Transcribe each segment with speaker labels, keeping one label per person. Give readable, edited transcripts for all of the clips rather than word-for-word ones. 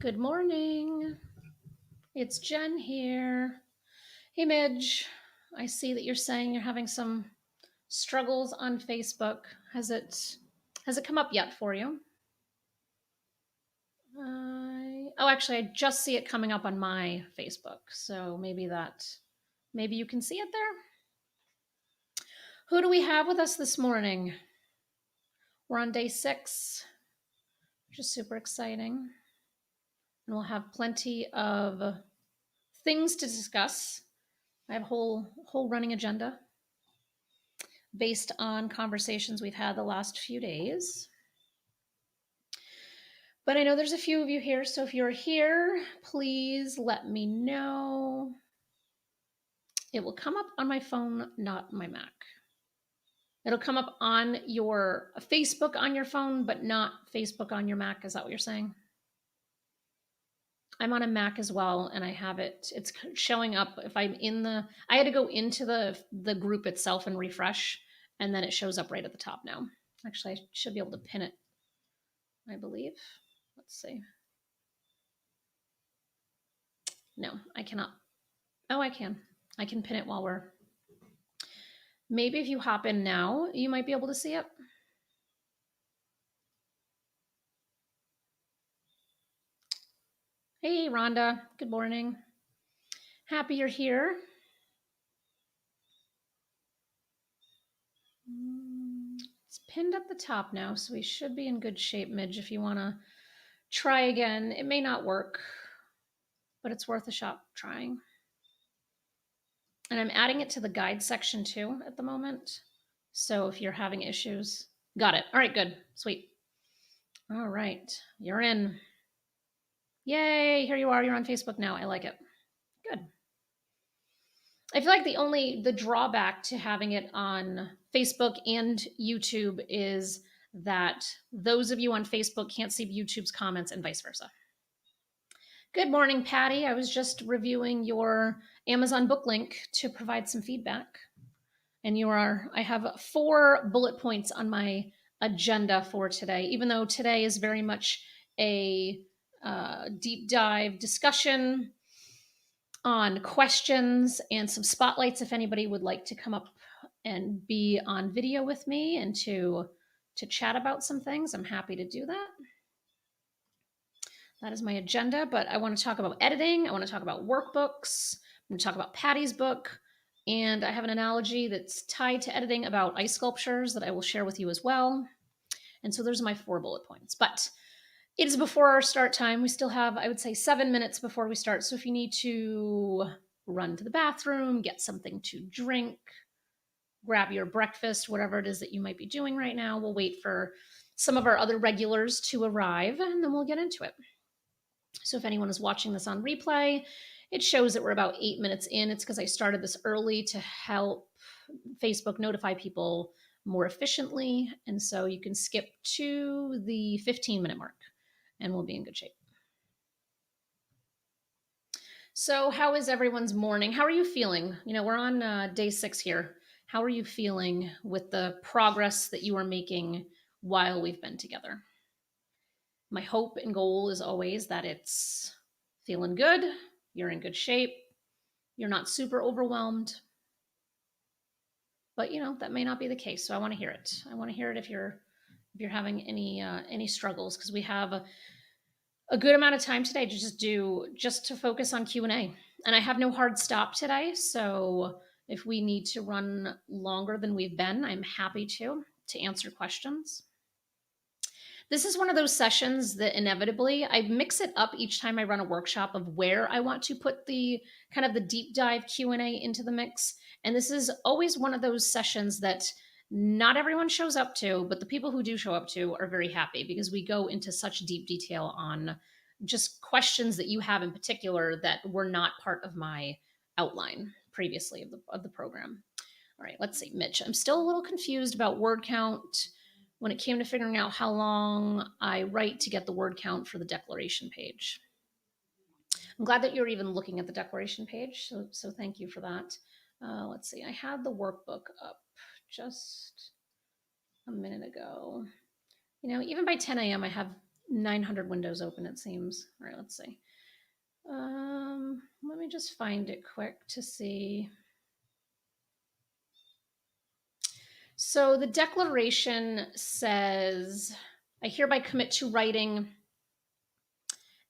Speaker 1: Good morning. It's Jen here. Hey, Midge. I see that you're saying you're having some struggles on Facebook. Has it come up yet for you? Actually, I just see it coming up on my Facebook. So maybe you can see it there. Who do we have with us this morning? We're on day 6, which is super exciting. And we'll have plenty of things to discuss. I have a whole running agenda based on conversations we've had the last few days. But I know there's a few of you here, so if you're here, please let me know. It will come up on my phone, not my Mac. It'll come up on your Facebook on your phone, but not Facebook on your Mac. Is that what you're saying? I'm on a Mac as well, and I have it's showing up if I'm I had to go into the group itself and refresh, and then it shows up right at the top now. Actually, I should be able to pin it, I believe. Let's see. No, I cannot. Oh, I can. I can pin it while we're... Maybe if you hop in now, you might be able to see it. Hey, Rhonda. Good morning. Happy you're here. It's pinned at the top now, so we should be in good shape, Midge, if you want to try again. It may not work, but it's worth a shot trying. And I'm adding it to the guide section too at the moment. So if you're having issues, got it. All right, good. Sweet. All right, you're in. Yay, here you are. You're on Facebook now. I like it. Good. I feel like the drawback to having it on Facebook and YouTube is that those of you on Facebook can't see YouTube's comments and vice versa. Good morning, Patty. I was just reviewing your Amazon book link to provide some feedback. And I have 4 bullet points on my agenda for today, even though today is very much a deep dive discussion on questions and some spotlights if anybody would like to come up and be on video with me and to chat about some things. I'm happy to do that. That is my agenda, but I want to talk about editing. I want to talk about workbooks. I'm going to talk about Patty's book, and I have an analogy that's tied to editing about ice sculptures that I will share with you as well. And so those are my 4 bullet points, but it is before our start time. We still have, I would say, 7 minutes before we start. So if you need to run to the bathroom, get something to drink, grab your breakfast, whatever it is that you might be doing right now, we'll wait for some of our other regulars to arrive, and then we'll get into it. So if anyone is watching this on replay, it shows that we're about 8 minutes in. It's because I started this early to help Facebook notify people more efficiently. And so you can skip to the 15-minute mark and we'll be in good shape. So how is everyone's morning? How are you feeling? We're on day 6 here. How are you feeling with the progress that you are making while we've been together? My hope and goal is always that it's feeling good, you're in good shape, you're not super overwhelmed. But that may not be the case. So I want to hear it. I want to hear it if you're having any struggles, because we have a good amount of time today to just to focus on Q&A. And I have no hard stop today. So if we need to run longer than we've been, I'm happy to answer questions. This is one of those sessions that inevitably I mix it up each time I run a workshop of where I want to put the kind of the deep dive Q&A into the mix. And this is always one of those sessions that not everyone shows up to, but the people who do show up to are very happy, because we go into such deep detail on just questions that you have in particular that were not part of my outline previously of the program. All right, let's see, Mitch. I'm still a little confused about word count when it came to figuring out how long I write to get the word count for the declaration page. I'm glad that you're even looking at the declaration page, so thank you for that. Let's see, I had the workbook up just a minute ago. Even by 10 a.m. I have 900 windows open, it seems. All right, let's see. Let me just find it quick to see. So the declaration says, I hereby commit to writing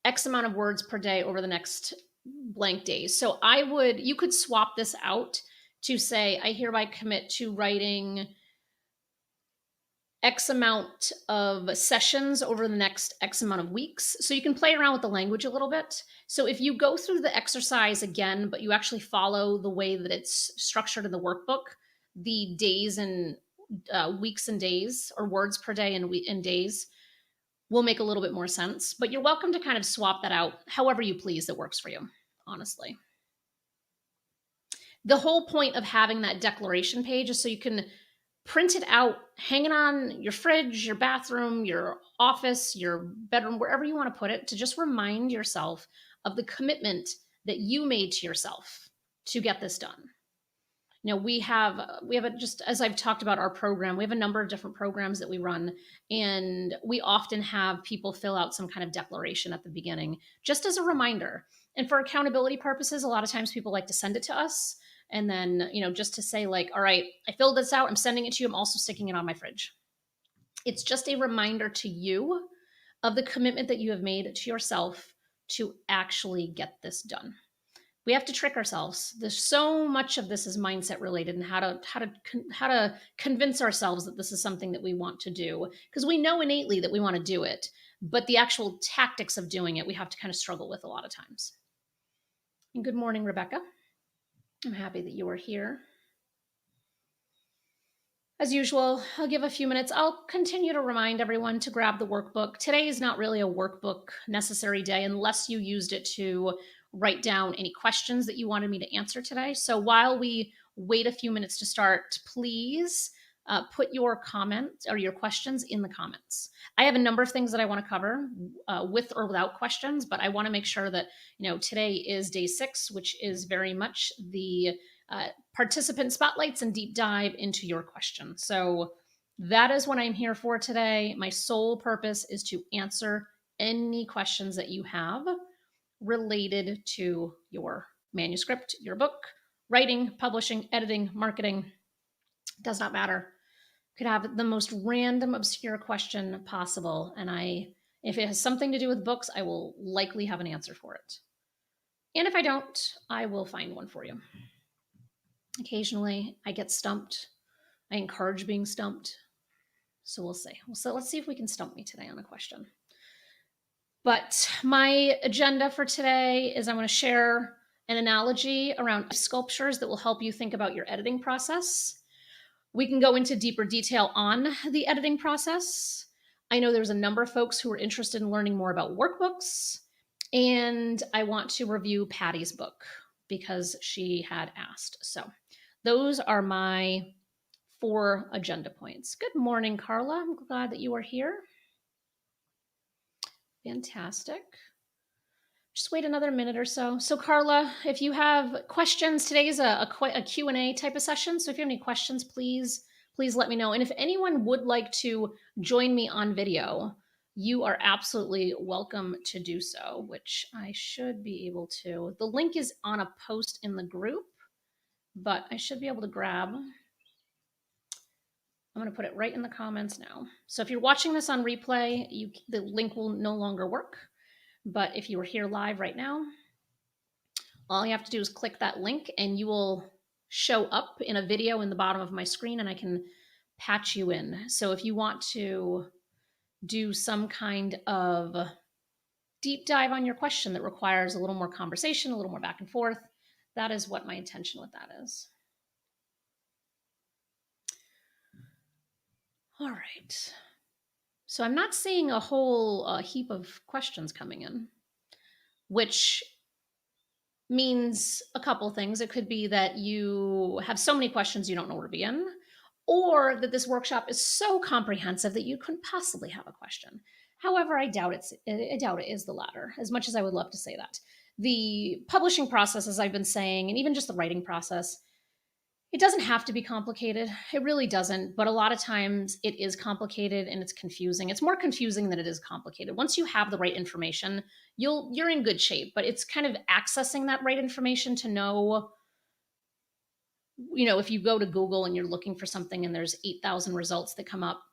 Speaker 1: X amount of words per day over the next blank days. So you could swap this out to say, I hereby commit to writing X amount of sessions over the next X amount of weeks. So you can play around with the language a little bit. So if you go through the exercise again, but you actually follow the way that it's structured in the workbook, the days and weeks and days, or words per day and days, will make a little bit more sense. But you're welcome to kind of swap that out however you please that works for you, honestly. The whole point of having that declaration page is so you can print it out, hang it on your fridge, your bathroom, your office, your bedroom, wherever you want to put it, to just remind yourself of the commitment that you made to yourself to get this done. You know, we have just as I've talked about our program, we have a number of different programs that we run, and we often have people fill out some kind of declaration at the beginning, just as a reminder. And for accountability purposes, a lot of times people like to send it to us. And then, just to say like, all right, I filled this out, I'm sending it to you, I'm also sticking it on my fridge. It's just a reminder to you of the commitment that you have made to yourself to actually get this done. We have to trick ourselves. There's so much of this is mindset related, and how to convince ourselves that this is something that we want to do, because we know innately that we want to do it, but the actual tactics of doing it, we have to kind of struggle with a lot of times. And good morning, Rebecca. I'm happy that you are here. As usual, I'll give a few minutes. I'll continue to remind everyone to grab the workbook. Today is not really a workbook necessary day unless you used it to write down any questions that you wanted me to answer today. So while we wait a few minutes to start, please put your comments or your questions in the comments. I have a number of things that I want to cover with or without questions, but I want to make sure that, today is day 6, which is very much the participant spotlights and deep dive into your question. So that is what I'm here for today. My sole purpose is to answer any questions that you have related to your manuscript, your book, writing, publishing, editing, marketing. Does not matter. Could have the most random, obscure question possible. And if it has something to do with books, I will likely have an answer for it. And if I don't, I will find one for you. Occasionally, I get stumped. I encourage being stumped. So we'll see. So let's see if we can stump me today on a question. But my agenda for today is I'm going to share an analogy around sculptures that will help you think about your editing process. We can go into deeper detail on the editing process. I know there's a number of folks who are interested in learning more about workbooks, and I want to review Patty's book because she had asked. So those are my 4 agenda points. Good morning, Carla. I'm glad that you are here. Fantastic. Just wait another minute or so. So Carla, if you have questions, today is a Q&A type of session. So if you have any questions, please let me know. And if anyone would like to join me on video, you are absolutely welcome to do so, which I should be able to. The link is on a post in the group, but I should be able to grab. I'm going to put it right in the comments now. So if you're watching this on replay, the link will no longer work. But if you were here live right now, all you have to do is click that link and you will show up in a video in the bottom of my screen, and I can patch you in. So if you want to do some kind of deep dive on your question that requires a little more conversation, a little more back and forth, that is what my intention with that is. All right. So I'm not seeing a whole heap of questions coming in, which means a couple things. It could be that you have so many questions you don't know where to begin, or that this workshop is so comprehensive that you couldn't possibly have a question. However, I doubt it is the latter, as much as I would love to say that. The publishing process, as I've been saying, and even just the writing process, It doesn't have to be complicated. It really doesn't. But a lot of times it is complicated and it's confusing. It's more confusing than it is complicated. Once you have the right information, you're in good shape. But it's kind of accessing that right information to know, if you go to Google and you're looking for something and there's 8,000 results that come up,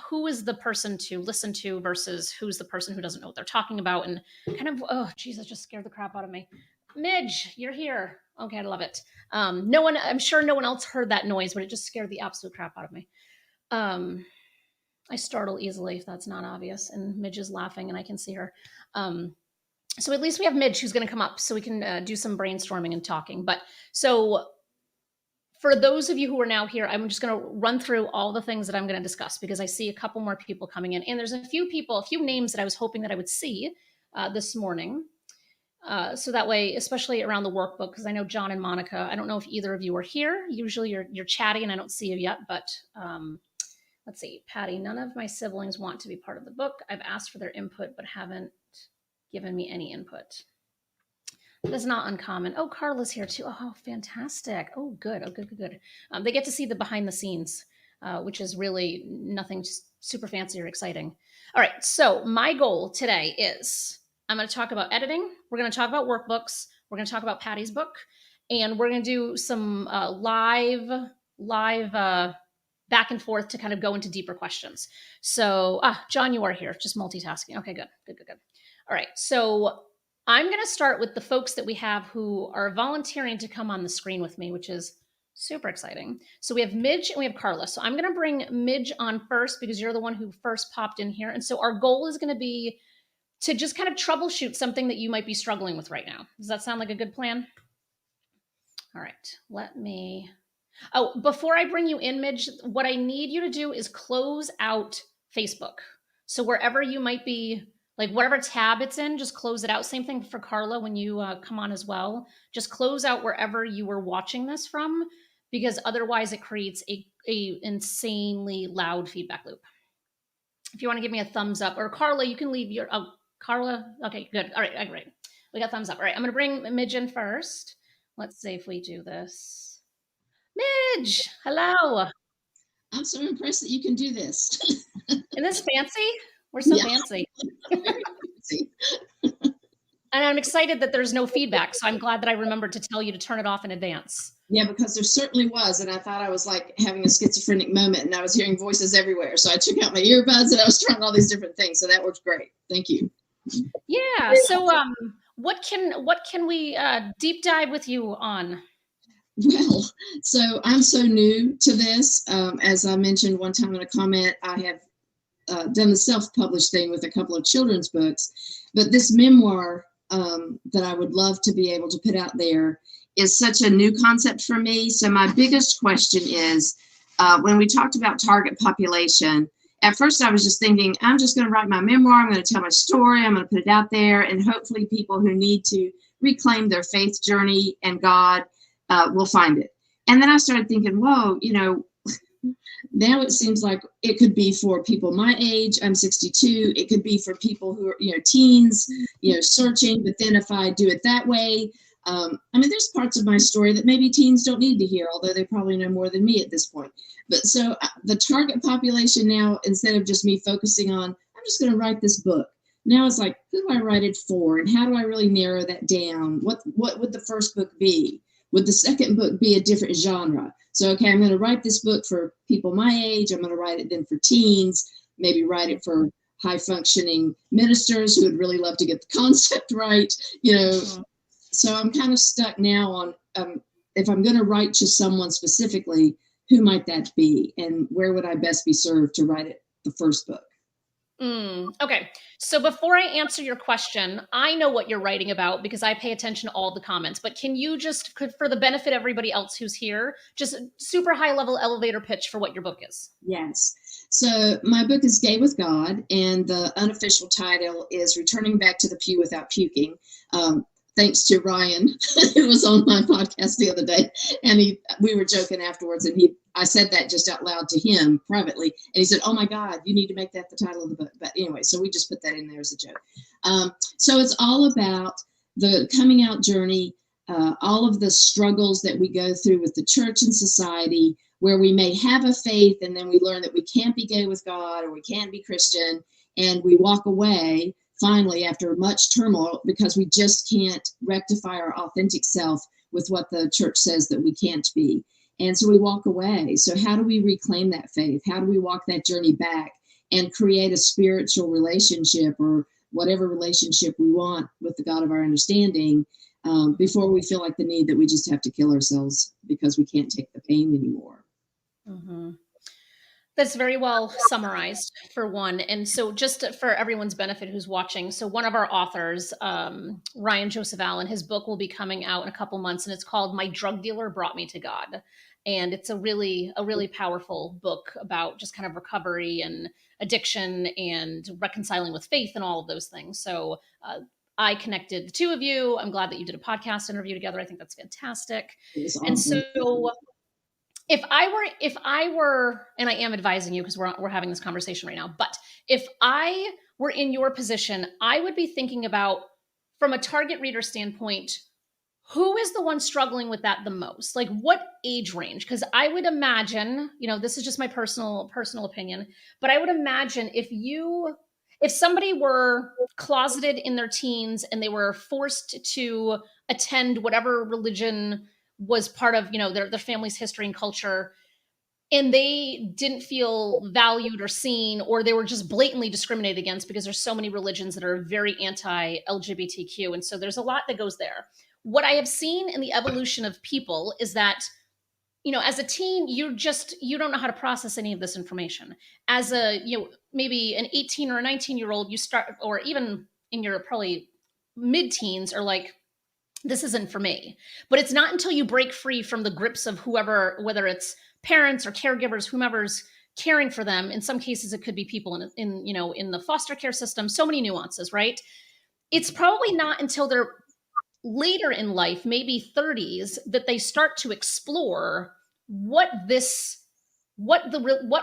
Speaker 1: who is the person to listen to versus who's the person who doesn't know what they're talking about. And kind of, oh, geez, that just scared the crap out of me. Midge, you're here. Okay, I love it. I'm sure no one else heard that noise, but it just scared the absolute crap out of me. I startle easily if that's not obvious. And Midge is laughing and I can see her. So at least we have Midge who's going to come up so we can do some brainstorming and talking. But so for those of you who are now here, I'm just going to run through all the things that I'm going to discuss because I see a couple more people coming in. And there's a few names that I was hoping that I would see this morning. So that way, especially around the workbook, because I know John and Monica, I don't know if either of you are here. Usually you're chatty and I don't see you yet, but let's see. Patty, none of my siblings want to be part of the book. I've asked for their input, but haven't given me any input. That is not uncommon. Oh, Carla's here too. Oh, fantastic. Oh, good. Oh, good. They get to see the behind the scenes, which is really nothing super fancy or exciting. All right. So my goal today is I'm going to talk about editing. We're going to talk about workbooks. We're going to talk about Patty's book. And we're going to do some live back and forth to kind of go into deeper questions. So, John, you are here. Just multitasking. Okay, good. All right. So I'm going to start with the folks that we have who are volunteering to come on the screen with me, which is super exciting. So we have Midge and we have Carla. So I'm going to bring Midge on first because you're the one who first popped in here. And so our goal is going to be to just kind of troubleshoot something that you might be struggling with right now. Does that sound like a good plan? All right, before I bring you in, Midge, what I need you to do is close out Facebook. So wherever you might be, like whatever tab it's in, just close it out. Same thing for Carla when you come on as well. Just close out wherever you were watching this from, because otherwise it creates a insanely loud feedback loop. If you want to give me a thumbs up, or Carla, you can leave your, Carla, okay, good. All right, great. We got thumbs up. All right, I'm going to bring Midge in first. Let's see if we do this. Midge, hello.
Speaker 2: I'm so impressed that you can do this.
Speaker 1: Isn't this fancy? We're so fancy.
Speaker 2: Very fancy.
Speaker 1: And I'm excited that there's no feedback, so I'm glad that I remembered to tell you to turn it off in advance.
Speaker 2: Yeah, because there certainly was, and I thought I was like having a schizophrenic moment, and I was hearing voices everywhere. So I took out my earbuds, and I was trying all these different things. So that worked great. Thank you.
Speaker 1: Yeah. So, what can we deep dive with you on?
Speaker 2: Well, so I'm so new to this. As I mentioned one time in a comment, I have done the self-published thing with a couple of children's books, but this memoir that I would love to be able to put out there is such a new concept for me. So my biggest question is, when we talked about target population, at first I was just thinking, I'm just going to write my memoir, I'm going to tell my story, I'm going to put it out there, and hopefully people who need to reclaim their faith journey and God will find it. And then I started thinking, whoa, now it seems like it could be for people my age. I'm 62. It could be for people who are, teens, searching. But then if I do it that way, there's parts of my story that maybe teens don't need to hear, although they probably know more than me at this point. But so the target population now, instead of just me focusing on, I'm just going to write this book. Now it's like, who do I write it for? And how do I really narrow that down? What would the first book be? Would the second book be a different genre? So, okay, I'm going to write this book for people my age. I'm going to write it then for teens, maybe write it for high-functioning ministers who would really love to get the concept right, So I'm kind of stuck now on if I'm going to write to someone specifically, who might that be? And where would I best be served to write it, the first book?
Speaker 1: Okay. So before I answer your question, I know what you're writing about because I pay attention to all the comments, but can you just, for the benefit of everybody else who's here, just super high level elevator pitch for what your book is?
Speaker 2: Yes. So my book is Gay with God, and the unofficial title is Returning Back to the Pew Without Puking. Thanks to Ryan, who was on my podcast the other day, and we were joking afterwards, and I said that just out loud to him privately, and he said, "Oh my God, you need to make that the title of the book." But anyway, so we just put that in there as a joke. So it's all about the coming out journey. all of the struggles that we go through with the church and society, where we may have a faith and then we learn that we can't be gay with God or we can't be Christian, and we walk away finally after much turmoil because we just can't rectify our authentic self with what the church says that we can't be. And so we walk away. So how do we reclaim that faith? How do we walk that journey back and create a spiritual relationship, or whatever relationship we want, with the God of our understanding, before we feel like the need that we just have to kill ourselves because we can't take the pain anymore?
Speaker 1: Mm-hmm. That's very well summarized, for one. And so, just for everyone's benefit who's watching, so one of our authors, Ryan Joseph Allen, his book will be coming out in a couple months, and it's called "My Drug Dealer Brought Me to God." And it's a really powerful book about just kind of recovery and addiction and reconciling with faith and all of those things. So I connected the two of you. I'm glad that you did a podcast interview together. I think that's fantastic.
Speaker 2: It was
Speaker 1: And
Speaker 2: awesome.
Speaker 1: so, if I were, and I am advising you because we're having this conversation right now, but if I were in your position, I would be thinking about, from a target reader standpoint, who is the one struggling with that the most? Like, what age range? Because I would imagine, this is just my personal opinion, but I would imagine if somebody were closeted in their teens and they were forced to attend whatever religion was part of, their family's history and culture, and they didn't feel valued or seen, or they were just blatantly discriminated against, because there's so many religions that are very anti-LGBTQ. And so there's a lot that goes there. What I have seen in the evolution of people is that, as a teen, you don't know how to process any of this information. As maybe an 18 or a 19-year-old, you start, or even in your probably mid-teens, are like, this isn't for me. But it's not until you break free from the grips of whoever, whether it's parents or caregivers, whomever's caring for them. In some cases, it could be people in the foster care system. So many nuances, right? It's probably not until they're later in life, maybe 30s, that they start to explore what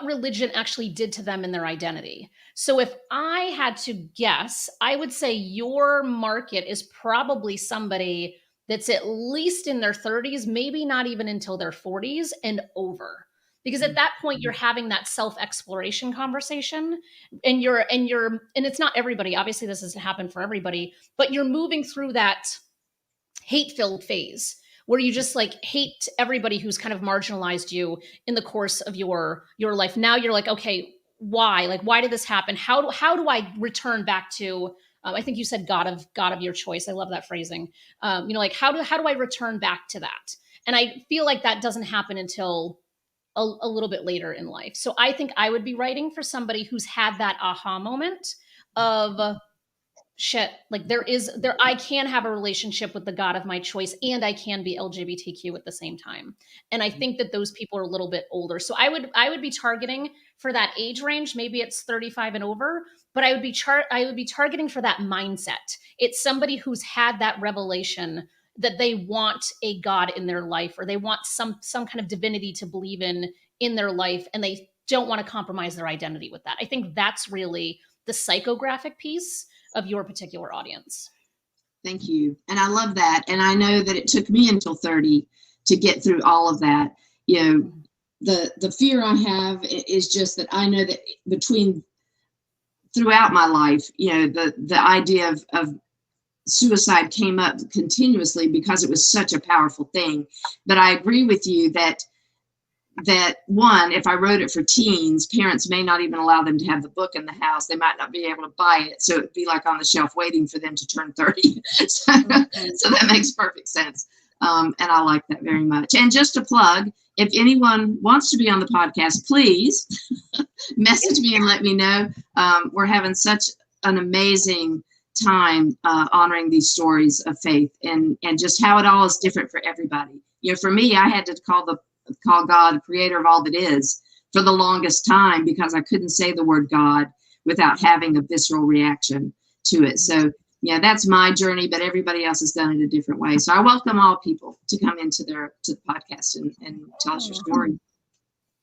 Speaker 1: religion actually did to them in their identity. So if I had to guess, I would say your market is probably somebody that's at least in their 30s, maybe not even until their 40s and over. Because at that point, you're having that self-exploration conversation, and it's not everybody. Obviously, this doesn't happen for everybody, but you're moving through that hate-filled phase where you just like hate everybody who's kind of marginalized you in the course of your life. Now you're like, okay, why? Like, why did this happen? How do I return back to? I think you said God of your choice. I love that phrasing. Like how do I return back to that? And I feel like that doesn't happen until a little bit later in life. So I think I would be writing for somebody who's had that aha moment of, shit, like I can have a relationship with the God of my choice, and I can be LGBTQ at the same time. And I think that those people are a little bit older. So I would be targeting for that age range. Maybe it's 35 and over, but I would be targeting for that mindset. It's somebody who's had that revelation that they want a God in their life, or they want some kind of divinity to believe in their life, and they don't want to compromise their identity with that. I think that's really the psychographic piece of your particular audience.
Speaker 2: Thank you. And I love that. And I know that it took me until 30 to get through all of that. The fear I have is just that I know that throughout my life, the idea of suicide came up continuously because it was such a powerful thing. But I agree with you that one, if I wrote it for teens, parents may not even allow them to have the book in the house. They might not be able to buy it. So it'd be like on the shelf waiting for them to turn 30. So that makes perfect sense. And I like that very much. And just to plug, if anyone wants to be on the podcast, please message me and let me know. We're having such an amazing time honoring these stories of faith and just how it all is different for everybody. For me, I had to call God creator of all that is for the longest time because I couldn't say the word God without having a visceral reaction to it. So yeah, that's my journey, but everybody else has done it a different way. So I welcome all people to come to the podcast and tell us your story.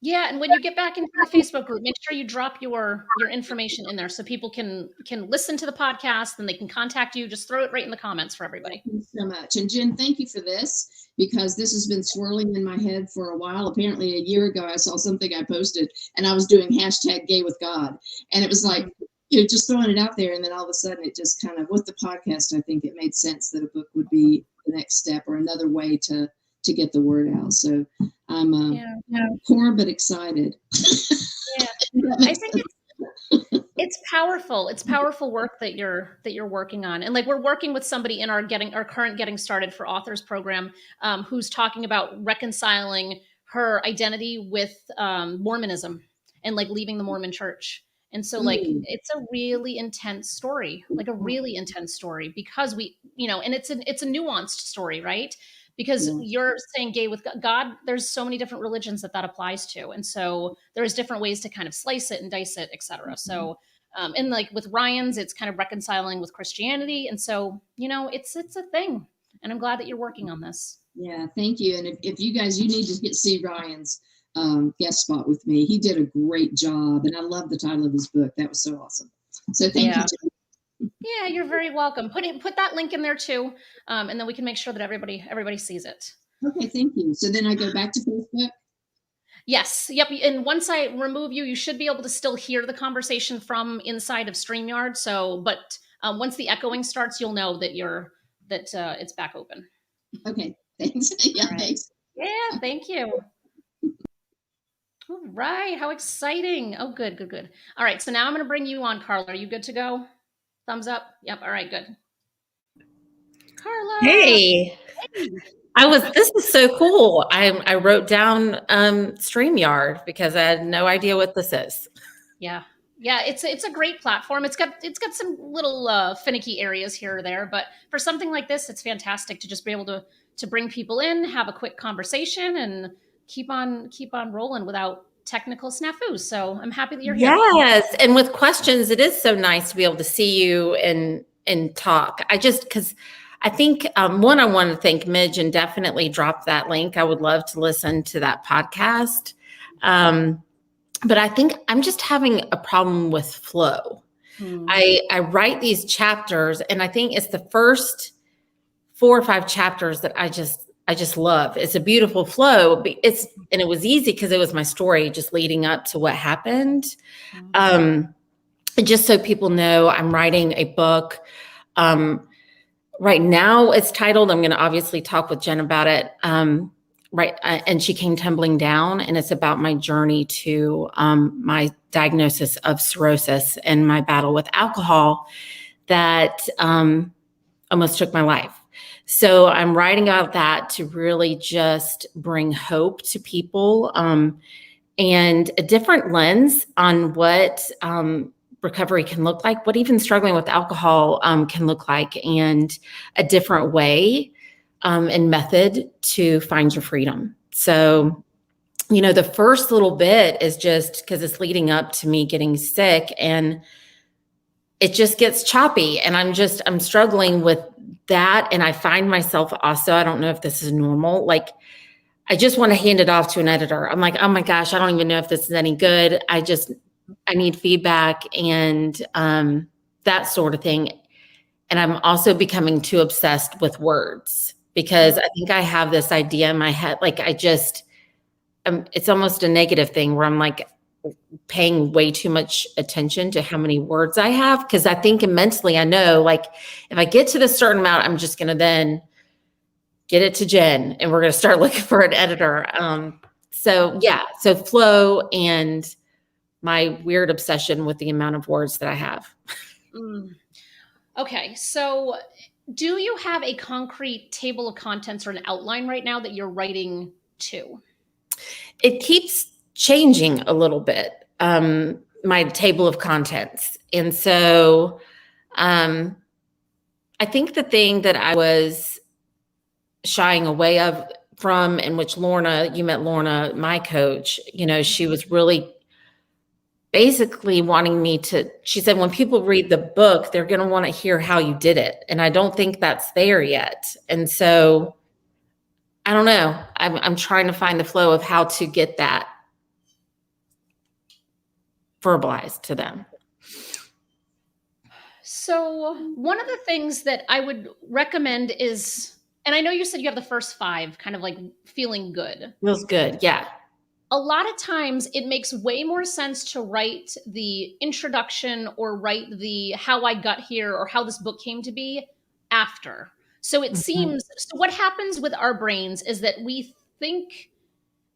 Speaker 1: Yeah, and when you get back into the Facebook group, make sure you drop your information in there so people can listen to the podcast and they can contact you. Just throw it right in the comments for everybody.
Speaker 2: Thank you so much. And Jen, thank you for this because this has been swirling in my head for a while. Apparently, a year ago, I saw something I posted and I was doing hashtag gay with God. And it was like,
Speaker 1: Mhm.
Speaker 2: just throwing it out there. And then all of a sudden, it just kind of, with the podcast, I think it made sense that a book would be the next step or another way to get the word out. So I'm
Speaker 1: Yeah.
Speaker 2: poor but excited.
Speaker 1: Yeah. I think it's powerful. It's powerful work that you're working on. And like we're working with somebody in our current getting started for authors program who's talking about reconciling her identity with Mormonism and like leaving the Mormon church. And so like
Speaker 2: Mm,
Speaker 1: it's a really intense story, like a really intense story because and it's a nuanced story, right? Because
Speaker 2: yeah.
Speaker 1: you're saying gay with God, there's so many different religions that applies to. And so there's different ways to kind of slice it and dice it, et cetera. So and like with Ryan's, it's kind of reconciling with Christianity. And so, it's a thing. And I'm glad that you're working on this.
Speaker 2: Yeah, thank you. And if you guys, you need to see Ryan's guest spot with me. He did a great job, and I love the title of his book. That was so awesome. So thank you,
Speaker 1: Yeah.
Speaker 2: Jen.
Speaker 1: Yeah, you're very welcome. Put that link in there too. And then we can make sure that everybody sees it.
Speaker 2: Okay, thank you. So then I go back to Facebook.
Speaker 1: Yes. Yep. And once I remove you, you should be able to still hear the conversation from inside of StreamYard. So, but once the echoing starts, you'll know that it's back open.
Speaker 2: Okay, thanks. Yeah,
Speaker 1: All right.
Speaker 2: thanks.
Speaker 1: Yeah. Thank you. All right. How exciting. Oh, good, good, good. All right. So now I'm going to bring you on, Carla. Are you good to go? Thumbs up. Yep. All right. Good. Carla.
Speaker 3: Hey,
Speaker 1: Hey.
Speaker 3: this is so cool. I wrote down StreamYard because I had no idea what this is.
Speaker 1: Yeah. Yeah, it's a great platform. It's got some little finicky areas here or there, but for something like this, it's fantastic to just be able to bring people in, have a quick conversation, and keep on rolling without technical snafus. So I'm happy that you're here.
Speaker 3: Yes, and with questions, it is so nice to be able to see you and talk. Because I think one, I want to thank Midge and definitely drop that link. I would love to listen to that podcast. But I think I'm just having a problem with flow. I write these chapters, and I think it's the first 4 or 5 chapters that I just love. It's a beautiful flow. And it was easy because it was my story just leading up to what happened. Just so people know, I'm writing a book. Right now, it's titled. I'm going to obviously talk with Jen about it. And she came tumbling down, and it's about my journey to my diagnosis of cirrhosis and my battle with alcohol that almost took my life. So I'm writing about that to really just bring hope to people and a different lens on what recovery can look like, what even struggling with alcohol can look like, and a different way and method to find your freedom. So, the first little bit is just because it's leading up to me getting sick, and it just gets choppy, and I'm struggling with that. And I find myself also, I don't know if this is normal, like I just want to hand it off to an editor. I'm like, oh my gosh, I don't even know if this is any good. I need feedback and that sort of thing. And I'm also becoming too obsessed with words because I think I have this idea in my head. Like it's almost a negative thing where I'm like paying way too much attention to how many words I have. Cause I think mentally I know, like, if I get to this certain amount, I'm just going to then get it to Jen and we're going to start looking for an editor. So flow and my weird obsession with the amount of words that I have.
Speaker 1: Okay. So do you have a concrete table of contents or an outline right now that you're writing to?
Speaker 3: It keeps changing a little bit, my table of contents. And so I think the thing that I was shying away from, in which you met Lorna, my coach, she was really basically wanting me she said, when people read the book, they're going to want to hear how you did it. And I don't think that's there yet. And so I don't know. I'm trying to find the flow of how to get that verbalized to them.
Speaker 1: So one of the things that I would recommend is, and I know you said you have the first 5 kind of like feeling good.
Speaker 3: Feels good. Yeah.
Speaker 1: A lot of times it makes way more sense to write the introduction or write the how I got here or how this book came to be after. So it seems, so what happens with our brains is that we think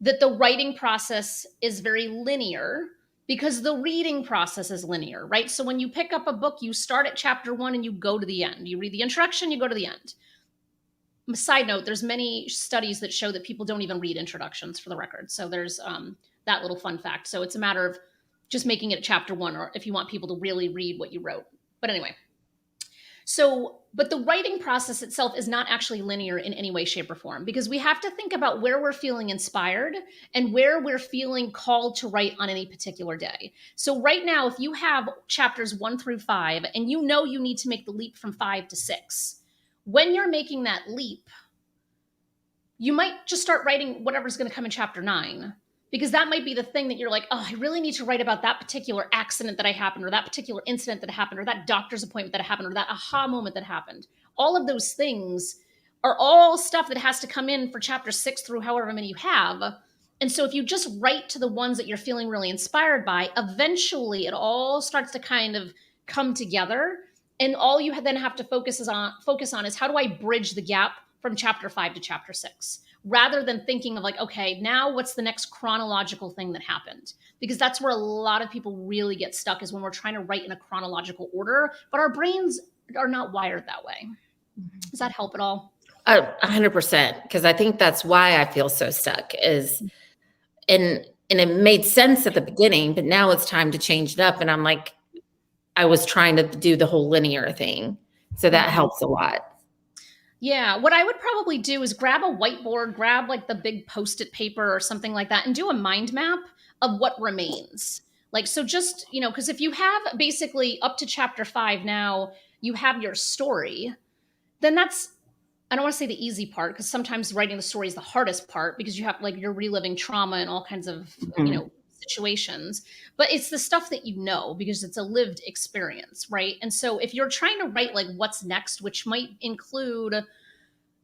Speaker 1: that the writing process is very linear because the reading process is linear, right? So when you pick up a book, you start at chapter 1 and you go to the end. You read the introduction, you go to the end. Side note, there's many studies that show that people don't even read introductions, for the record. So there's that little fun fact. So it's a matter of just making it chapter 1, or if you want people to really read what you wrote. But anyway, so, but the writing process itself is not actually linear in any way, shape, or form, because we have to think about where we're feeling inspired and where we're feeling called to write on any particular day. So right now, if you have chapters 1 through 5, and you know you need to make the leap from 5 to 6, when you're making that leap, you might just start writing whatever's going to come in chapter 9, because that might be the thing that you're like, oh, I really need to write about that particular accident that I happened, or that particular incident that happened, or that doctor's appointment that happened, or that aha moment that happened. All of those things are all stuff that has to come in for chapter 6 through however many you have. And so if you just write to the ones that you're feeling really inspired by, eventually it all starts to kind of come together. And all you then have to focus on is how do I bridge the gap from chapter 5 to chapter 6, rather than thinking of like, okay, now what's the next chronological thing that happened? Because that's where a lot of people really get stuck, is when we're trying to write in a chronological order, but our brains are not wired that way. Does that help at all?
Speaker 3: 100%. Because I think that's why I feel so stuck is, and it made sense at the beginning, but now it's time to change it up. And I'm like, I was trying to do the whole linear thing. So that helps a lot.
Speaker 1: Yeah, what I would probably do is grab a whiteboard, grab like the big Post-it paper or something like that, and do a mind map of what remains. Like, so just, you know, because if you have basically up to chapter 5 now, you have your story, then that's, I don't want to say the easy part, because sometimes writing the story is the hardest part, because you have like, you're reliving trauma and all kinds of, you know, situations, but it's the stuff that you know, because it's a lived experience, right? And so if you're trying to write like what's next, which might include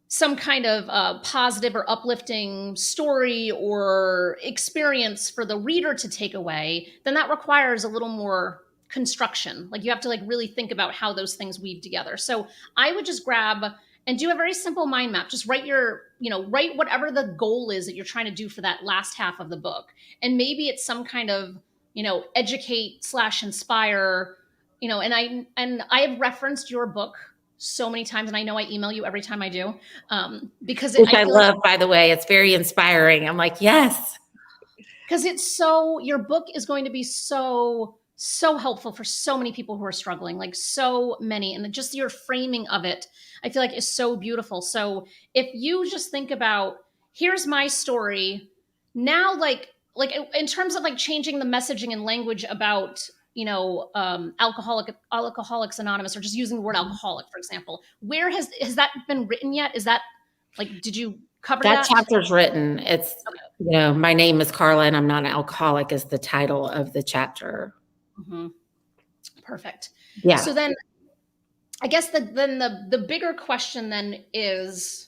Speaker 1: some kind of positive or uplifting story or experience for the reader to take away, then that requires a little more construction. Like you have to like really think about how those things weave together. So I would just grab and do a very simple mind map. Just write your, you know, write whatever the goal is that you're trying to do for that last half of the book. And maybe it's some kind of, you know, educate/inspire, you know, and I have referenced your book so many times, and I know I email you every time I do, because
Speaker 3: which I love, by the way. It's very inspiring. I'm like, yes.
Speaker 1: Because it's so, your book is going to be so helpful for so many people who are struggling, like so many. And just your framing of it, I feel like is so beautiful. So if you just think about, here's my story now, like in terms of like changing the messaging and language about, you know, Alcoholics Anonymous, or just using the word alcoholic, for example, where has that been written yet? Is that like, did you cover that?
Speaker 3: That chapter's written. It's, okay. You know, my name is Carla and I'm not an alcoholic is the title of the chapter.
Speaker 1: Mm-hmm. Perfect.
Speaker 3: Yeah.
Speaker 1: So then I guess the bigger question then is,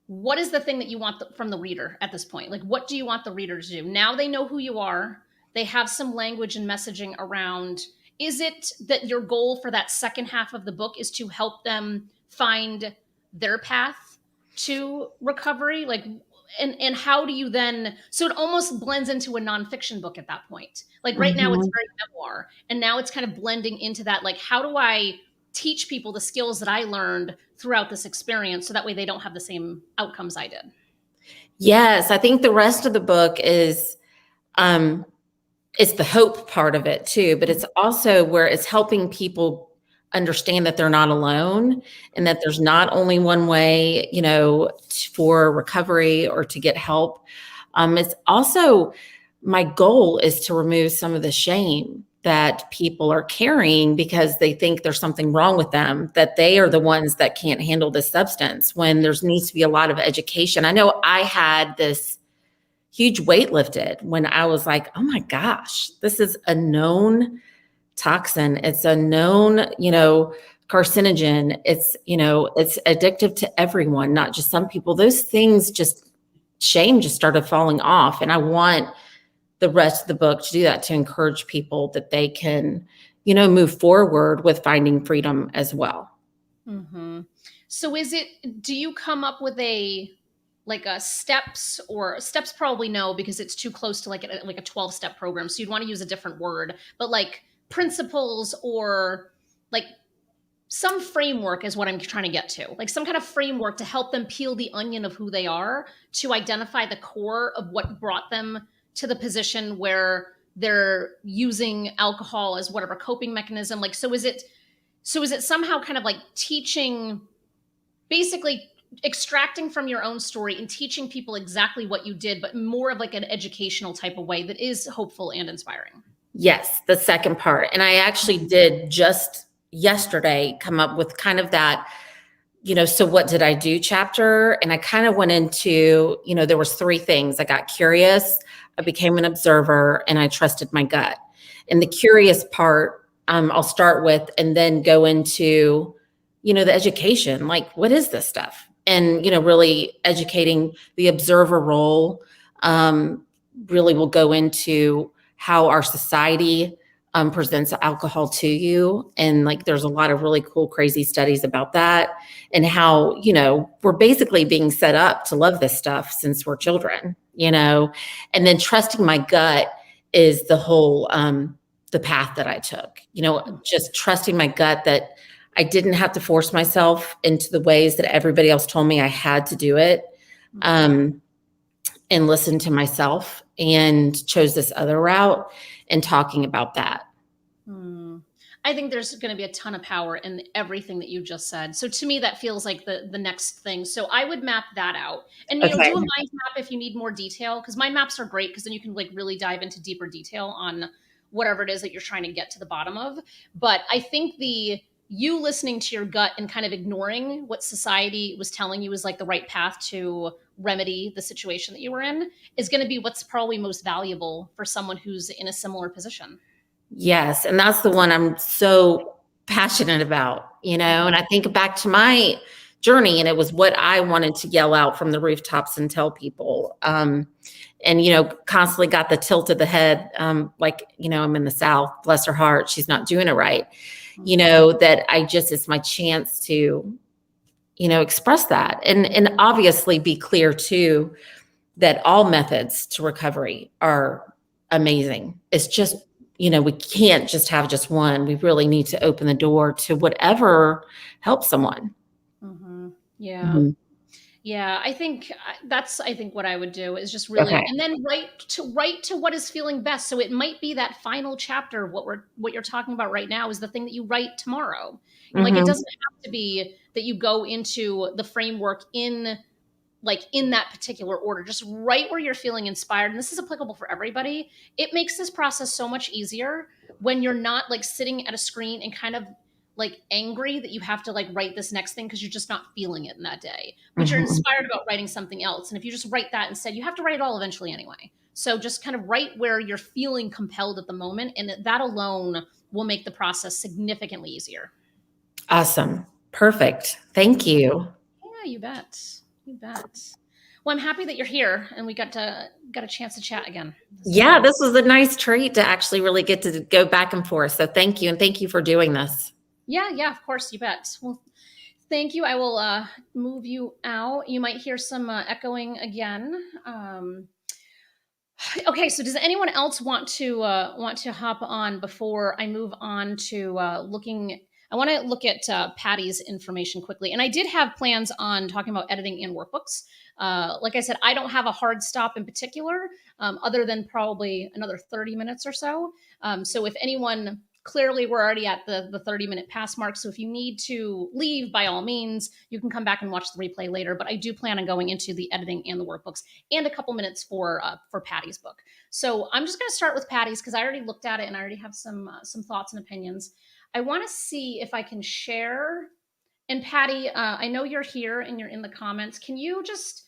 Speaker 1: what is the thing that you want from the reader at this point? Like, what do you want the reader to do? Now they know who you are. They have some language and messaging around. Is it that your goal for that second half of the book is to help them find their path to recovery? Like, and how do you then, so it almost blends into a nonfiction book at that point. Like right now it's very memoir, and now it's kind of blending into that. Like, how do I teach people the skills that I learned throughout this experience, so that way they don't have the same outcomes I did?
Speaker 3: Yes. I think the rest of the book is, it's the hope part of it too, but it's also where it's helping people understand that they're not alone, and that there's not only one way, you know, for recovery or to get help. It's also, my goal is to remove some of the shame that people are carrying because they think there's something wrong with them, that they are the ones that can't handle this substance, when there's needs to be a lot of education. I know I had this huge weight lifted when I was like, oh my gosh, this is a known toxin. It's a known, carcinogen. It's, it's addictive to everyone, not just some people. Those things shame just started falling off. And I want the rest of the book to do that, to encourage people that they can, move forward with finding freedom as well.
Speaker 1: Mm-hmm. So do you come up with a steps, or steps? Probably no, because it's too close to like a 12-step program. So you'd want to use a different word, but like principles, or like some framework is what I'm trying to get to. Like some kind of framework to help them peel the onion of who they are, to identify the core of what brought them to the position where they're using alcohol as whatever coping mechanism. Like, so is it somehow kind of like teaching, basically extracting from your own story and teaching people exactly what you did, but more of like an educational type of way that is hopeful and inspiring?
Speaker 3: Yes, the second part. And I actually did just yesterday come up with kind of that, so what did I do chapter? And I kind of went into, there was 3 things. I got curious, I became an observer, and I trusted my gut. And the curious part, I'll start with, and then go into, the education, like, what is this stuff? And, really educating the observer role, really will go into how our society presents alcohol to you. And like, there's a lot of really cool, crazy studies about that, and how, we're basically being set up to love this stuff since we're children, and then trusting my gut is the whole, the path that I took, just trusting my gut, that I didn't have to force myself into the ways that everybody else told me I had to do it. And listened to myself and chose this other route, and talking about that.
Speaker 1: I think there's going to be a ton of power in everything that you just said. So to me, that feels like the next thing. So I would map that out, and
Speaker 3: Okay.
Speaker 1: do a mind map if you need more detail, because mind maps are great, because then you can like really dive into deeper detail on whatever it is that you're trying to get to the bottom of. But I think you listening to your gut and kind of ignoring what society was telling you was like the right path to remedy the situation that you were in is going to be what's probably most valuable for someone who's in a similar position.
Speaker 3: Yes. And that's the one I'm so passionate about, and I think back to my journey, and it was what I wanted to yell out from the rooftops and tell people. And, constantly got the tilt of the head. Like, I'm in the South, bless her heart, she's not doing it right. That it's my chance to, express that, and obviously be clear too, that all methods to recovery are amazing. It's just, we can't just have just one. We really need to open the door to whatever helps someone.
Speaker 1: Mm-hmm. Yeah.
Speaker 3: Mm-hmm.
Speaker 1: Yeah, I think what I would do is just really,
Speaker 3: Okay.
Speaker 1: and then write to what is feeling best. So it might be that final chapter. What you're talking about right now is the thing that you write tomorrow. Like, it doesn't have to be that you go into the framework in that particular order. Just write where you're feeling inspired. And this is applicable for everybody. It makes this process so much easier when you're not like sitting at a screen and kind of like angry that you have to like write this next thing because you're just not feeling it in that day, but you're inspired about writing something else. And if you just write that instead, you have to write it all eventually anyway. So just kind of write where you're feeling compelled at the moment. And that alone will make the process significantly easier.
Speaker 3: Awesome. Perfect. Thank you.
Speaker 1: Yeah, you bet. You bet. Well, I'm happy that you're here and we got a chance to chat again.
Speaker 3: This was a nice treat to actually really get to go back and forth. So thank you. And thank you for doing this.
Speaker 1: Yeah, of course, you bet. Well, thank you. I will move you out. You might hear some echoing again. Okay, so does anyone else want to hop on before I move on to looking? I want to look at Patty's information quickly, and I did have plans on talking about editing in workbooks. Like I said, I don't have a hard stop in particular, other than probably another 30 minutes or so. So if anyone, clearly we're already at the 30-minute pass mark. So if you need to leave, by all means, you can come back and watch the replay later. But I do plan on going into the editing and the workbooks, and a couple minutes for Patty's book. So I'm just going to start with Patty's because I already looked at it and I already have some thoughts and opinions. I want to see if I can share. And Patty, I know you're here and you're in the comments. Can you just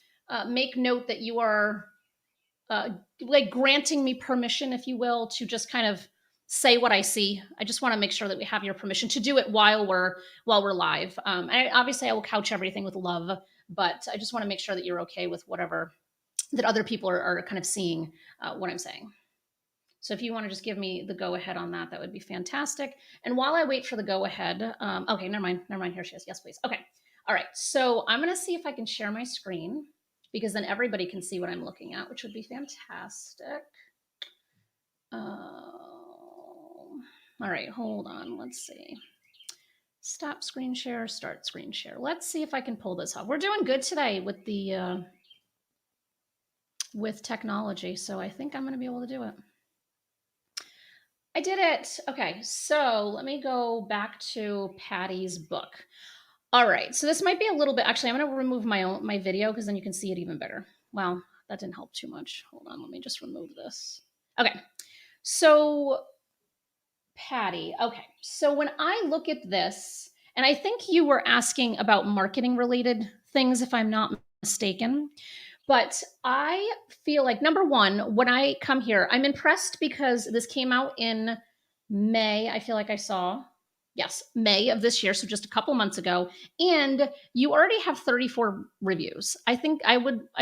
Speaker 1: make note that you are like granting me permission, if you will, to just kind of say what I see. I just want to make sure that we have your permission to do it while we're live. Obviously, I will couch everything with love, but I just want to make sure that you're okay with whatever that other people are kind of seeing what I'm saying. So if you want to just give me the go ahead on that, that would be fantastic. And while I wait for the go ahead, okay, never mind. Here she is. Yes, please. Okay. All right. So I'm going to see if I can share my screen, because then everybody can see what I'm looking at, which would be fantastic. All right, hold on. Let's see. Stop screen share, start screen share. Let's see if I can pull this off. We're doing good today with the with technology, so I think I'm going to be able to do it. I did it. Okay, so let me go back to Patty's book. All right, so this might be a little bit, actually, I'm going to remove my video because then you can see it even better. Well, that didn't help too much. Hold on, let me just remove this. Okay, so Patty, okay, so when I look at this, and I think you were asking about marketing related things, if I'm not mistaken. But I feel like, number one, when I come here, I'm impressed because this came out in May. I feel like I saw, yes, May of this year. So just a couple months ago. And you already have 34 reviews. I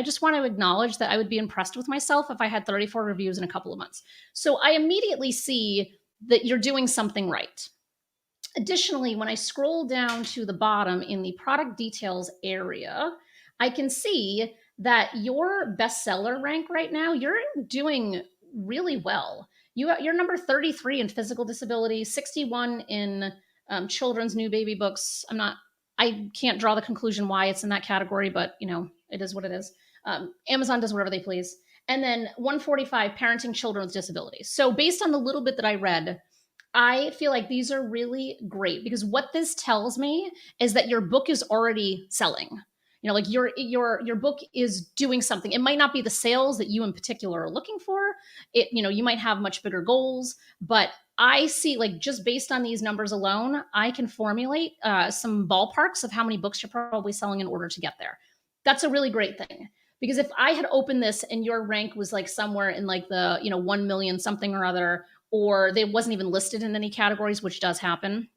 Speaker 1: just want to acknowledge that I would be impressed with myself if I had 34 reviews in a couple of months. So I immediately see that you're doing something right. Additionally, when I scroll down to the bottom in the product details area, I can see that your bestseller rank right now, you're doing really well. You're number 33 in physical disability, 61 in children's new baby books. I can't draw the conclusion why it's in that category, but it is what it is. Amazon does whatever they please. And then 145 parenting children with disabilities. So based on the little bit that I read, I feel like these are really great, because what this tells me is that your book is already selling. Like your book is doing something. It might not be the sales that you in particular are looking for. You might have much bigger goals, but I see, like, just based on these numbers alone, I can formulate some ballparks of how many books you're probably selling in order to get there. That's a really great thing. Because if I had opened this and your rank was like somewhere in like the 1 million something or other, or they wasn't even listed in any categories, which does happen,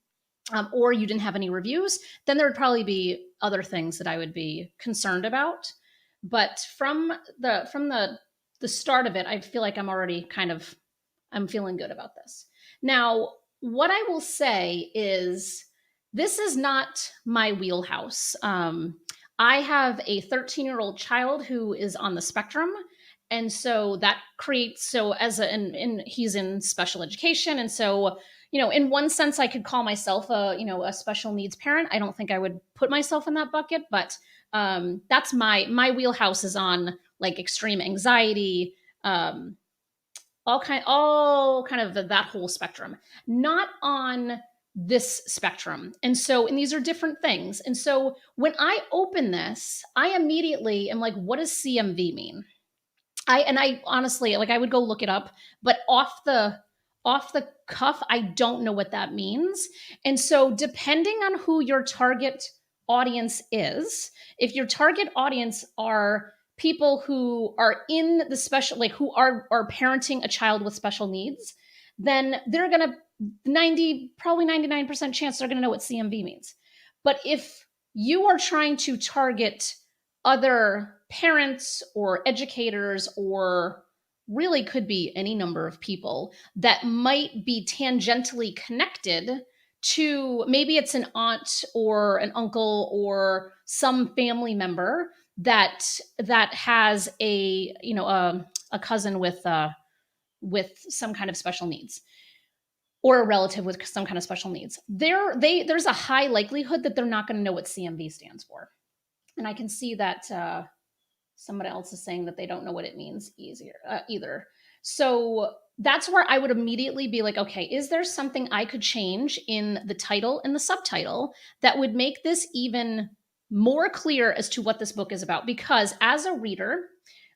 Speaker 1: or you didn't have any reviews, then there would probably be other things that I would be concerned about. But from the start of it, I feel like I'm already I'm feeling good about this. Now, what I will say is, this is not my wheelhouse. I have a 13-year-old child who is on the spectrum. And so that creates, and he's in special education. And so, in one sense, I could call myself a special needs parent. I don't think I would put myself in that bucket, but that's my wheelhouse is on like extreme anxiety, all kind of that whole spectrum, not on this spectrum. And these are different things. And so when I open this, I immediately am like, what does CMV mean? I honestly, like, I would go look it up, but off the cuff, I don't know what that means. And so depending on who your target audience is, if your target audience are people who are in the special, like who are parenting a child with special needs, then they're going to probably 99% chance they're going to know what CMV means. But if you are trying to target other parents or educators, or really could be any number of people that might be tangentially connected to, maybe it's an aunt or an uncle or some family member that has a cousin with some kind of special needs, or a relative with some kind of special needs, there's a high likelihood that they're not going to know what CMV stands for. And I can see that somebody else is saying that they don't know what it means either. So that's where I would immediately be like, okay, is there something I could change in the title and the subtitle that would make this even more clear as to what this book is about? Because as a reader,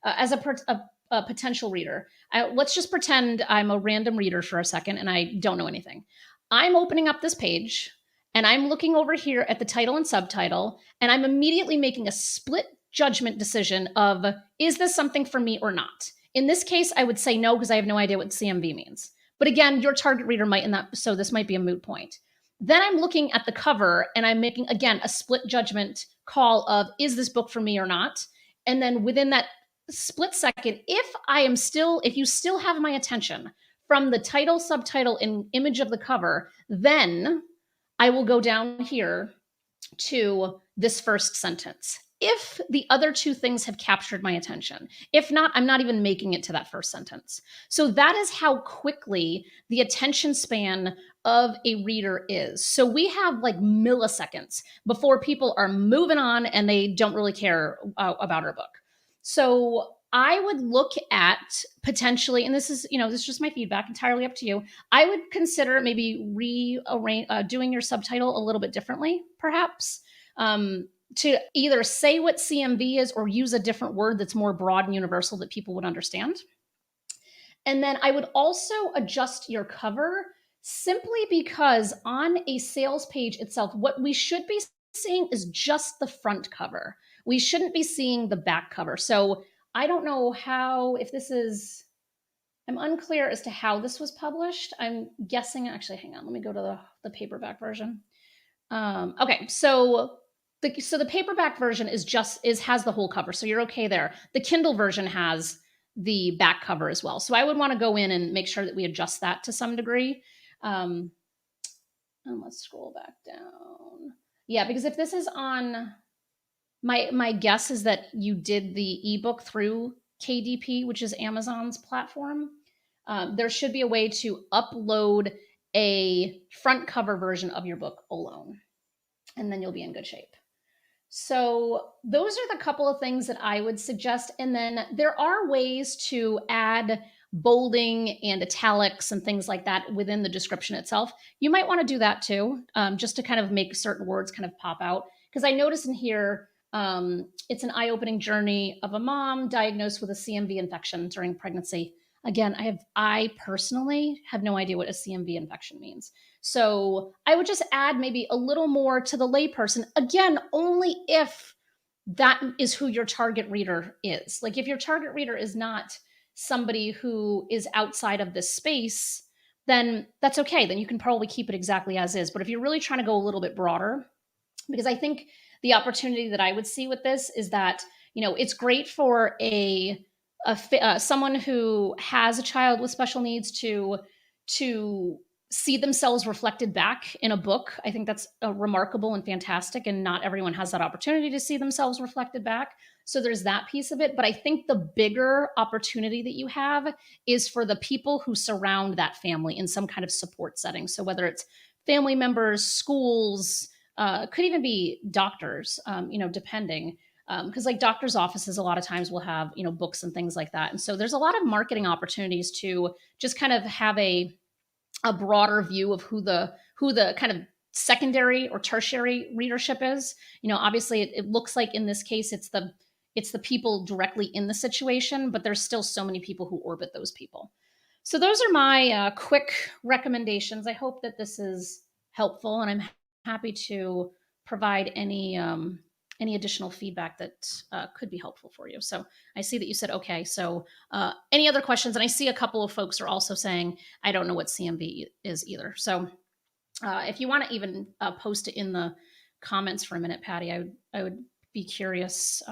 Speaker 1: as a potential reader, let's just pretend I'm a random reader for a second and I don't know anything. I'm opening up this page and I'm looking over here at the title and subtitle, and I'm immediately making a split judgment decision of, is this something for me or not? In this case, I would say no, because I have no idea what CMV means. But again, your target reader might in that, so this might be a moot point. Then I'm looking at the cover and I'm making, again, a split judgment call of, is this book for me or not? And then within that split second, if you still have my attention from the title, subtitle, and image of the cover, then I will go down here to this first sentence. If the other two things have captured my attention, if not, I'm not even making it to that first sentence. So that is how quickly the attention span of a reader is. So we have like milliseconds before people are moving on and they don't really care about our book. So I would look at potentially, and this is, this is just my feedback, entirely up to you. I would consider maybe doing your subtitle a little bit differently, perhaps, to either say what CMV is or use a different word that's more broad and universal that people would understand. And then I would also adjust your cover, simply because on a sales page itself, what we should be seeing is just the front cover. We shouldn't be seeing the back cover. So I don't know I'm unclear as to how this was published. I'm guessing, actually, hang on, let me go to the paperback version. Okay, so the paperback version has the whole cover, so you're okay there. The Kindle version has the back cover as well. So I would want to go in and make sure that we adjust that to some degree. And let's scroll back down. Yeah, because if this is on, my guess is that you did the ebook through KDP, which is Amazon's platform. There should be a way to upload a front cover version of your book alone, and then you'll be in good shape. So those are the couple of things that I would suggest. And then there are ways to add bolding and italics and things like that within the description itself. You might want to do that too, just to kind of make certain words kind of pop out. Because I notice in here, it's an eye-opening journey of a mom diagnosed with a CMV infection during pregnancy. Again, I personally have no idea what a CMV infection means. So I would just add maybe a little more to the layperson. Again, only if that is who your target reader is. Like if your target reader is not somebody who is outside of this space, then that's okay. Then you can probably keep it exactly as is. But if you're really trying to go a little bit broader, because I think the opportunity that I would see with this is that, it's great for someone who has a child with special needs to see themselves reflected back in a book. I think that's remarkable and fantastic, and not everyone has that opportunity to see themselves reflected back. So there's that piece of it. But I think the bigger opportunity that you have is for the people who surround that family in some kind of support setting. So whether it's family members, schools, could even be doctors, depending. Because like doctors' offices a lot of times will have, books and things like that. And so there's a lot of marketing opportunities to just kind of have a broader view of who the kind of secondary or tertiary readership is. Obviously it looks like in this case it's the people directly in the situation, but there's still so many people who orbit those people. So those are my quick recommendations. I hope that this is helpful, and I'm happy to provide any additional feedback that could be helpful for you. So I see that you said, okay, so any other questions? And I see a couple of folks are also saying, I don't know what CMV is either. So if you want to even post it in the comments for a minute, Patty, I would be curious.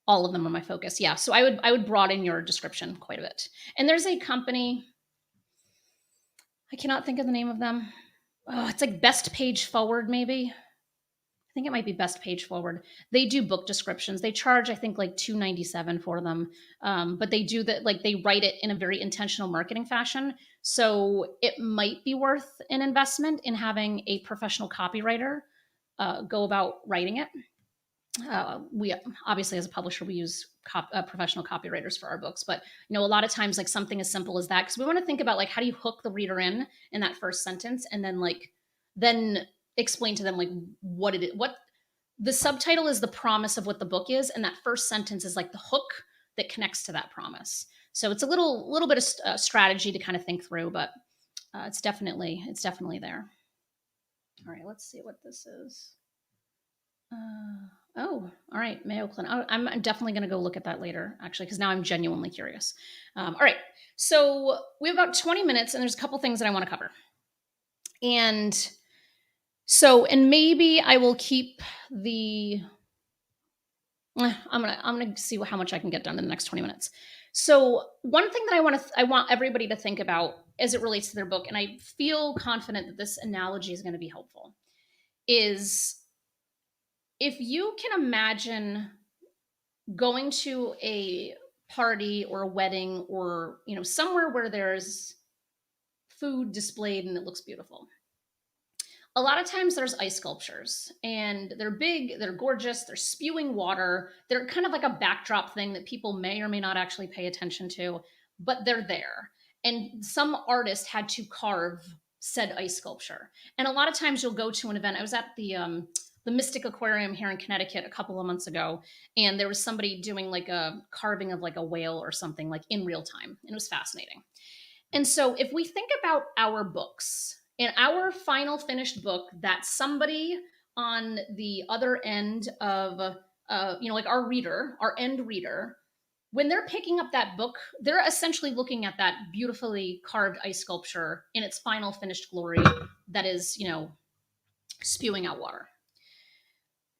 Speaker 1: All of them are my focus. Yeah. So I would broaden your description quite a bit. And there's a company, I cannot think of the name of them. Oh, it's like Best Page Forward, maybe. I think it might be Best Page Forward. They do book descriptions. They charge, I think, like $2.97 for them. But they do that, like they write it in a very intentional marketing fashion. So it might be worth an investment in having a professional copywriter go about writing it. We obviously, as a publisher, we use professional copywriters for our books, but a lot of times like something as simple as that, because we want to think about like how do you hook the reader in that first sentence, and then explain to them like what the subtitle is, the promise of what the book is, and that first sentence is like the hook that connects to that promise. So it's a little bit of strategy to kind of think through, but it's definitely there. All right, let's see what this is. Oh, all right, Mayo Clinic. I'm definitely going to go look at that later, actually, because now I'm genuinely curious. All right, so we have about 20 minutes, and there's a couple things that I want to cover. And so, and maybe I will keep the. I'm gonna see how much I can get done in the next 20 minutes. So one thing that I want everybody to think about as it relates to their book, and I feel confident that this analogy is going to be helpful, is if you can imagine going to a party or a wedding or somewhere where there's food displayed and it looks beautiful. A lot of times there's ice sculptures and they're big, they're gorgeous, they're spewing water. They're kind of like a backdrop thing that people may or may not actually pay attention to, but they're there. And some artist had to carve said ice sculpture. And a lot of times you'll go to an event. I was at the Mystic Aquarium here in Connecticut a couple of months ago, and there was somebody doing like a carving of like a whale or something like in real time. And it was fascinating. And so if we think about our books and our final finished book that somebody on the other end of, like our reader, our end reader, when they're picking up that book, they're essentially looking at that beautifully carved ice sculpture in its final finished glory that is, spewing out water.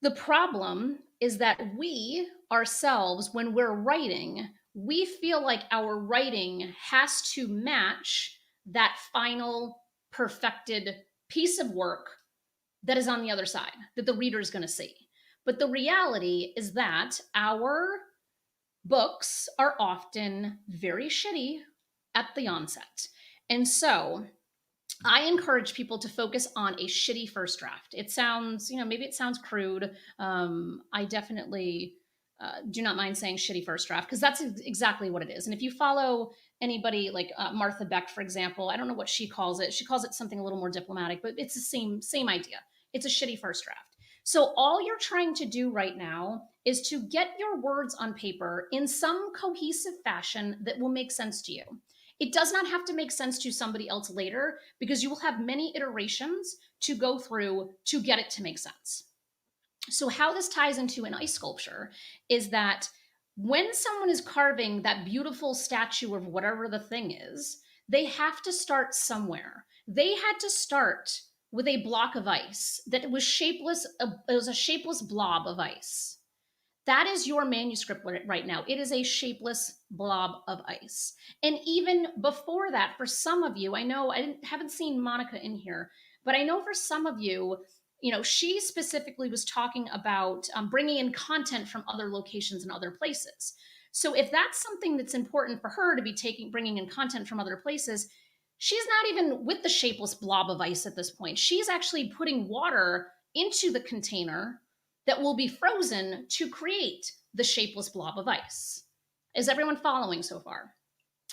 Speaker 1: The problem is that we ourselves, when we're writing, we feel like our writing has to match that final perfected piece of work that is on the other side, that the reader is going to see. But the reality is that our books are often very shitty at the onset. And so I encourage people to focus on a shitty first draft. It sounds, maybe it sounds crude. I definitely do not mind saying shitty first draft because that's exactly what it is. And if you follow anybody like Martha Beck, for example, I don't know what she calls it. She calls it something a little more diplomatic, but it's the same idea. It's a shitty first draft. So all you're trying to do right now is to get your words on paper in some cohesive fashion that will make sense to you. It does not have to make sense to somebody else later because you will have many iterations to go through to get it to make sense. So how this ties into an ice sculpture is that when someone is carving that beautiful statue of whatever the thing is, they have to start somewhere. They had to start with a block of ice that was shapeless. It was a shapeless blob of ice. That is your manuscript right now. It is a shapeless blob of ice. And even before that, for some of you, I know haven't seen Monica in here, but I know for some of you, she specifically was talking about bringing in content from other locations and other places. So if that's something that's important for her to be bringing in content from other places, she's not even with the shapeless blob of ice at this point. She's actually putting water into the container that will be frozen to create the shapeless blob of ice. Is everyone following so far?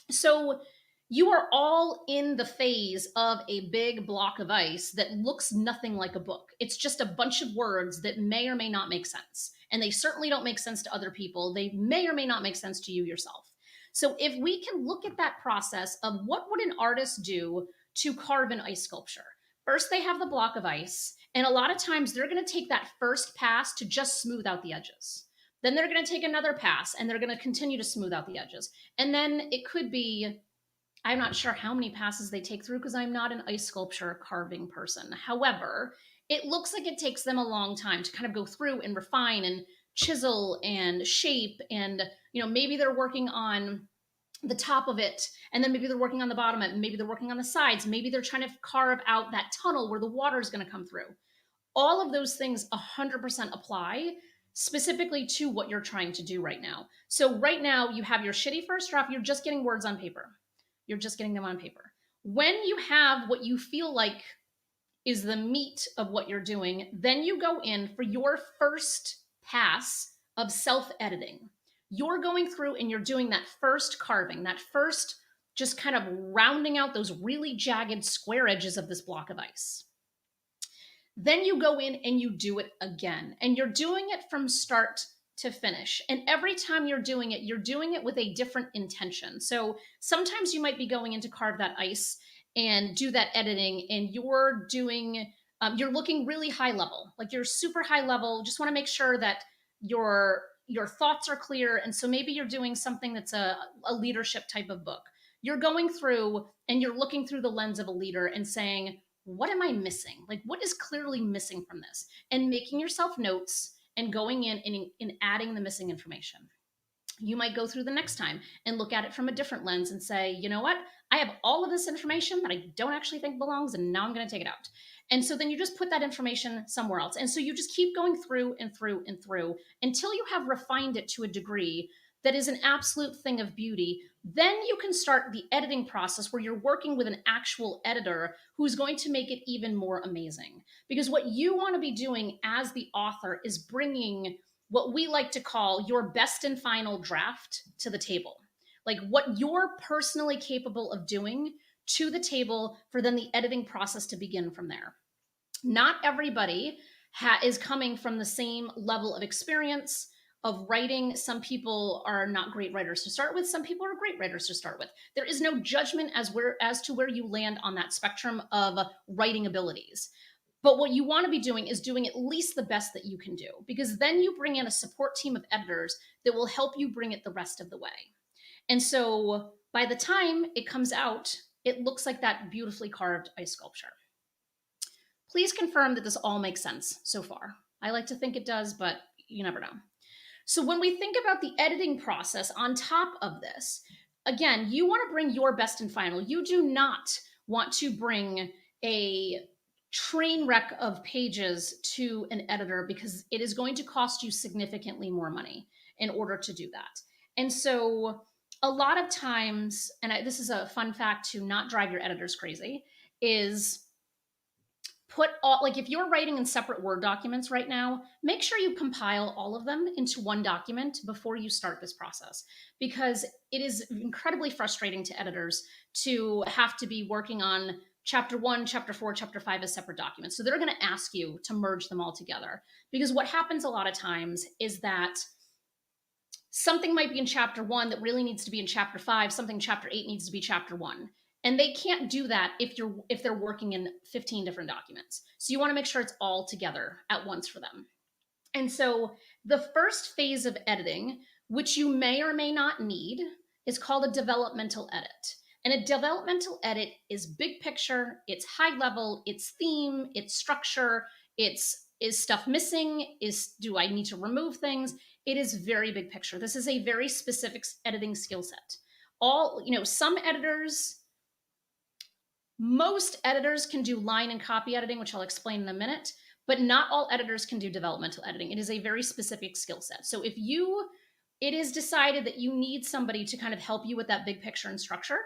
Speaker 1: So you are all in the phase of a big block of ice that looks nothing like a book. It's just a bunch of words that may or may not make sense. And they certainly don't make sense to other people. They may or may not make sense to you yourself. So if we can look at that process of what would an artist do to carve an ice sculpture? First, they have the block of ice. And a lot of times they're going to take that first pass to just smooth out the edges. Then they're going to take another pass and they're going to continue to smooth out the edges. And then it could be, I'm not sure how many passes they take through because I'm not an ice sculpture carving person. However, it looks like it takes them a long time to kind of go through and refine and chisel and shape. And, maybe they're working on the top of it, and then maybe they're working on the bottom of it, and maybe they're working on the sides. Maybe they're trying to carve out that tunnel where the water is going to come through. All of those things 100% apply specifically to what you're trying to do right now. So right now you have your shitty first draft. You're just getting words on paper. You're just getting them on paper. When you have what you feel like is the meat of what you're doing, then you go in for your first pass of self-editing. You're going through and you're doing that first carving, that first just kind of rounding out those really jagged square edges of this block of ice. Then you go in and you do it again, and you're doing it from start to finish. And every time you're doing it with a different intention. So sometimes you might be going in to carve that ice and do that editing, and you're doing You're looking really high level, like you're super high level. Just want to make sure that your thoughts are clear. And so maybe you're doing something that's a leadership type of book. You're going through and you're looking through the lens of a leader and saying, what am I missing? Like, what is clearly missing from this? And making yourself notes and going in and adding the missing information. You might go through the next time and look at it from a different lens and say, you know what? I have all of this information that I don't actually think belongs, and now I'm going to take it out. And so then you just put that information somewhere else. And so you just keep going through and through and through until you have refined it to a degree that is an absolute thing of beauty. Then you can start the editing process where you're working with an actual editor who's going to make it even more amazing. Because what you want to be doing as the author is bringing what we like to call your best and final draft to the table. Like what you're personally capable of doing to the table for then the editing process to begin from there. Not everybody is coming from the same level of experience of writing. Some people are not great writers to start with. Some people are great writers to start with. There is no judgment as to where you land on that spectrum of writing abilities. But what you want to be doing is doing at least the best that you can do, because then you bring in a support team of editors that will help you bring it the rest of the way. And so by the time it comes out, it looks like that beautifully carved ice sculpture. Please confirm that this all makes sense so far. I like to think it does, but you never know. So when we think about the editing process on top of this, again, you want to bring your best and final. You do not want to bring a train wreck of pages to an editor, because it is going to cost you significantly more money in order to do that. And so a lot of times, and this is a fun fact to not drive your editors crazy, is put all, like if you're writing in separate Word documents right now, make sure you compile all of them into one document before you start this process, because it is incredibly frustrating to editors to have to be working on chapter 1, chapter 4, chapter 5 as separate documents. So they're going to ask you to merge them all together, because what happens a lot of times is that something might be in chapter 1 that really needs to be in chapter 5, something in chapter 8 needs to be chapter 1. And they can't do that if they're working in 15 different documents. So you want to make sure it's all together at once for them. And so the first phase of editing, which you may or may not need, is called a developmental edit. And a developmental edit is big picture, it's high level, it's theme, it's structure, is stuff missing? Do I need to remove things? It is very big picture. This is a very specific editing skill set. Most editors can do line and copy editing, which I'll explain in a minute, but not all editors can do developmental editing. It is a very specific skill set. So if it is decided that you need somebody to kind of help you with that big picture and structure,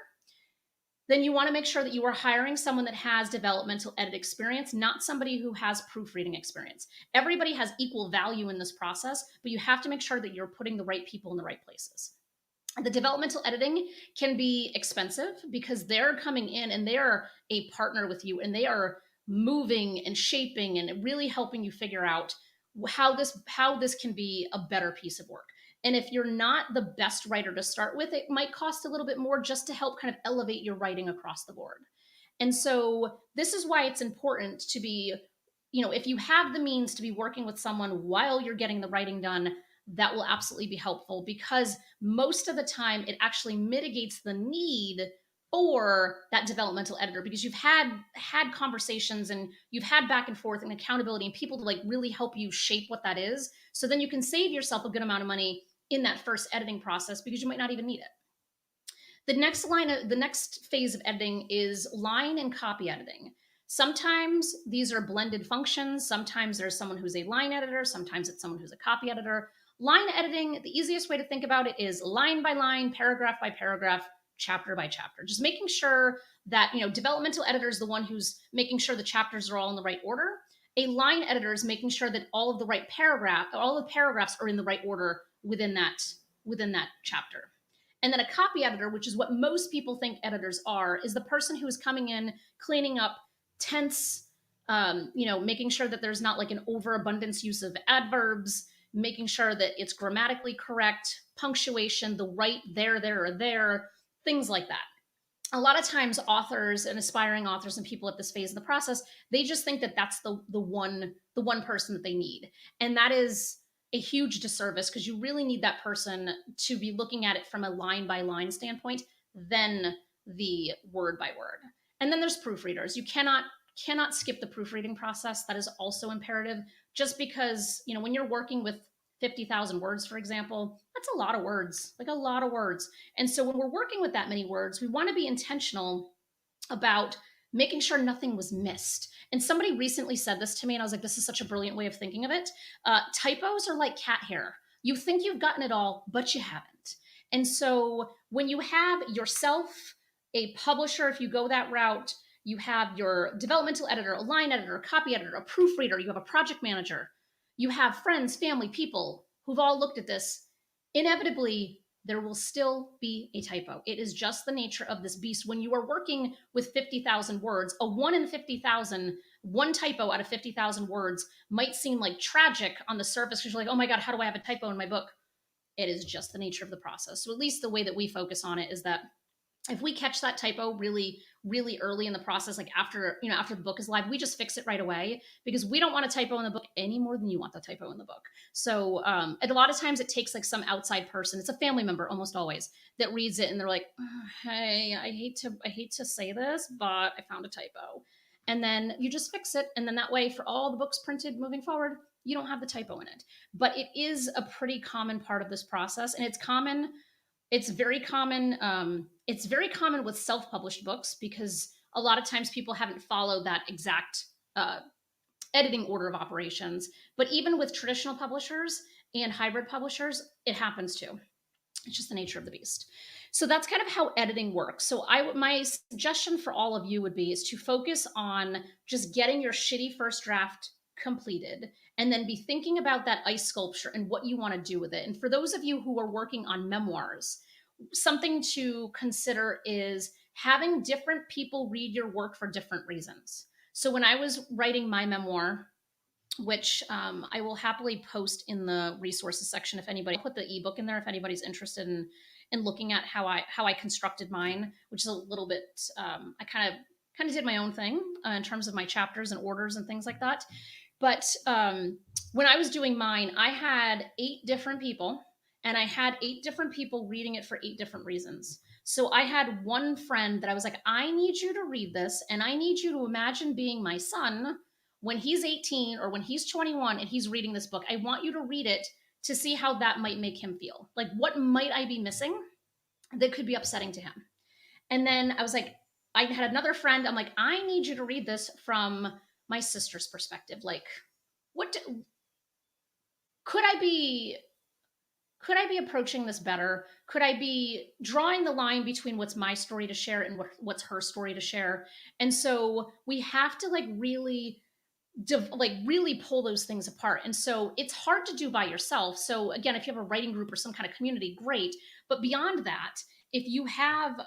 Speaker 1: then you want to make sure that you are hiring someone that has developmental edit experience, not somebody who has proofreading experience. Everybody has equal value in this process, but you have to make sure that you're putting the right people in the right places. The developmental editing can be expensive because they're coming in and they're a partner with you, and they are moving and shaping and really helping you figure out how this can be a better piece of work. And if you're not the best writer to start with, it might cost a little bit more just to help kind of elevate your writing across the board. And so this is why it's important to be, if you have the means to be working with someone while you're getting the writing done, that will absolutely be helpful, because most of the time it actually mitigates the need for that developmental editor, because you've had conversations and you've had back and forth and accountability and people to like really help you shape what that is. So then you can save yourself a good amount of money in that first editing process, because you might not even need it. The next phase of editing is line and copy editing. Sometimes these are blended functions. Sometimes there's someone who's a line editor. Sometimes it's someone who's a copy editor. Line editing, the easiest way to think about it is line by line, paragraph by paragraph, chapter by chapter. Just making sure that, developmental editor is the one who's making sure the chapters are all in the right order. A line editor is making sure that all the paragraphs are in the right order within that chapter. And then a copy editor, which is what most people think editors are, is the person who is coming in, cleaning up tense, making sure that there's not like an overabundance use of adverbs, making sure that it's grammatically correct, punctuation, the right there, or there, things like that. a lot of times authors and aspiring authors and people at this phase of the process, they just think that that's the one person that they need. And that is a huge disservice, because you really need that person to be looking at it from a line by line standpoint, then the word by word. And then there's proofreaders. You cannot skip the proofreading process. That is also imperative, just because, when you're working with 50,000 words, for example, that's a lot of words, like a lot of words. And so when we're working with that many words, we want to be intentional about making sure nothing was missed. And somebody recently said this to me, and I was like, this is such a brilliant way of thinking of it. Typos are like cat hair. You think you've gotten it all, but you haven't. And so when you have yourself, a publisher, if you go that route, you have your developmental editor, a line editor, a copy editor, a proofreader, you have a project manager, you have friends, family, people who've all looked at this, inevitably there will still be a typo. It is just the nature of this beast. When you are working with 50,000 words, a 1 in 50,000, one typo out of 50,000 words might seem like tragic on the surface, because you're like, oh my God, how do I have a typo in my book? It is just the nature of the process. So at least the way that we focus on it is that if we catch that typo really, really early in the process, like after the book is live, we just fix it right away, because we don't want a typo in the book any more than you want the typo in the book. So and a lot of times it takes like some outside person, it's a family member almost always, that reads it and they're like, oh, hey, I hate to say this, but I found a typo. And then you just fix it. And then that way, for all the books printed moving forward, you don't have the typo in it. But it is a pretty common part of this process. And it's very common. It's very common with self-published books, because a lot of times people haven't followed that exact editing order of operations. But even with traditional publishers and hybrid publishers, it happens too. It's just the nature of the beast. So that's kind of how editing works. So my suggestion for all of you would be is to focus on just getting your shitty first draft completed, and then be thinking about that ice sculpture and what you want to do with it. And for those of you who are working on memoirs, something to consider is having different people read your work for different reasons. So when I was writing my memoir, which I will happily post in the resources section, if anybody, I'll put the ebook in there if anybody's interested in looking at how I constructed mine, which is a little bit I kind of did my own thing in terms of my chapters and orders and things like that. But when I was doing mine, I had 8 different people, and I had 8 different people reading it for 8 different reasons. So I had one friend that I was like, I need you to read this, and I need you to imagine being my son when he's 18 or when he's 21 and he's reading this book. I want you to read it to see how that might make him feel. Like, what might I be missing that could be upsetting to him? And then I was like, I had another friend, I'm like, I need you to read this from my sister's perspective. Like, could I be approaching this better? Could I be drawing the line between what's my story to share and what's her story to share? And so we have to really pull those things apart. And so it's hard to do by yourself. So again, if you have a writing group or some kind of community, great. But beyond that, if you have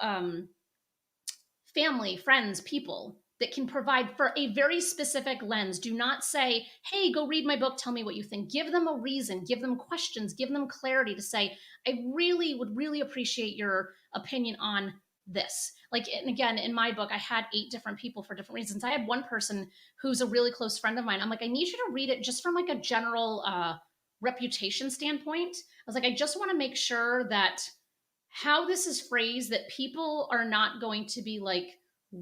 Speaker 1: family, friends, people that can provide for a very specific lens, do not say, hey, go read my book, tell me what you think. Give them a reason, give them questions, give them clarity to say, I would really appreciate your opinion on this. Like, and again, in my book, I had 8 different people for different reasons. I had one person who's a really close friend of mine. I'm like, I need you to read it just from like a general reputation standpoint. I was like, I just want to make sure that how this is phrased, that people are not going to be like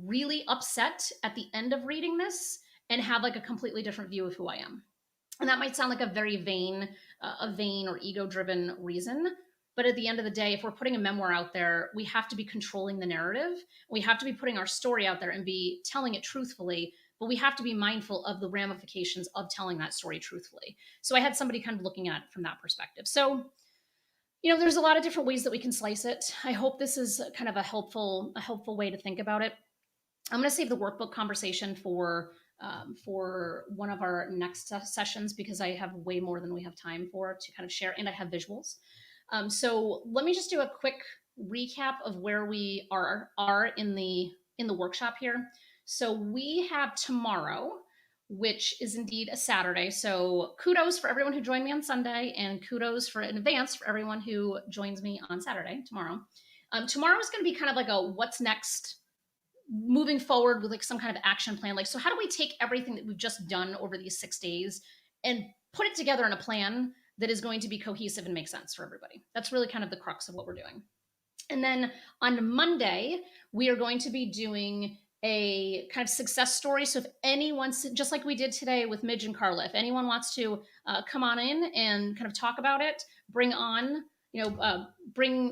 Speaker 1: really upset at the end of reading this and have like a completely different view of who I am. And that might sound like a very vain or ego-driven reason. But at the end of the day, if we're putting a memoir out there, we have to be controlling the narrative. We have to be putting our story out there and be telling it truthfully, but we have to be mindful of the ramifications of telling that story truthfully. So I had somebody kind of looking at it from that perspective. So, there's a lot of different ways that we can slice it. I hope this is kind of a helpful way to think about it. I'm going to save the workbook conversation for one of our next sessions, because I have way more than we have time for to kind of share, and I have visuals. So let me just do a quick recap of where we are in the workshop here. So we have tomorrow, which is indeed a Saturday. So kudos for everyone who joined me on Sunday, and kudos in advance for everyone who joins me on Saturday, tomorrow. Tomorrow is going to be kind of like a what's next, moving forward with like some kind of action plan. Like, so how do we take everything that we've just done over these 6 days and put it together in a plan that is going to be cohesive and make sense for everybody? That's really kind of the crux of what we're doing. And then on Monday, we are going to be doing a kind of success story. So if anyone, just like we did today with Midge and Carla, if anyone wants to come on in and kind of talk about it, bring on,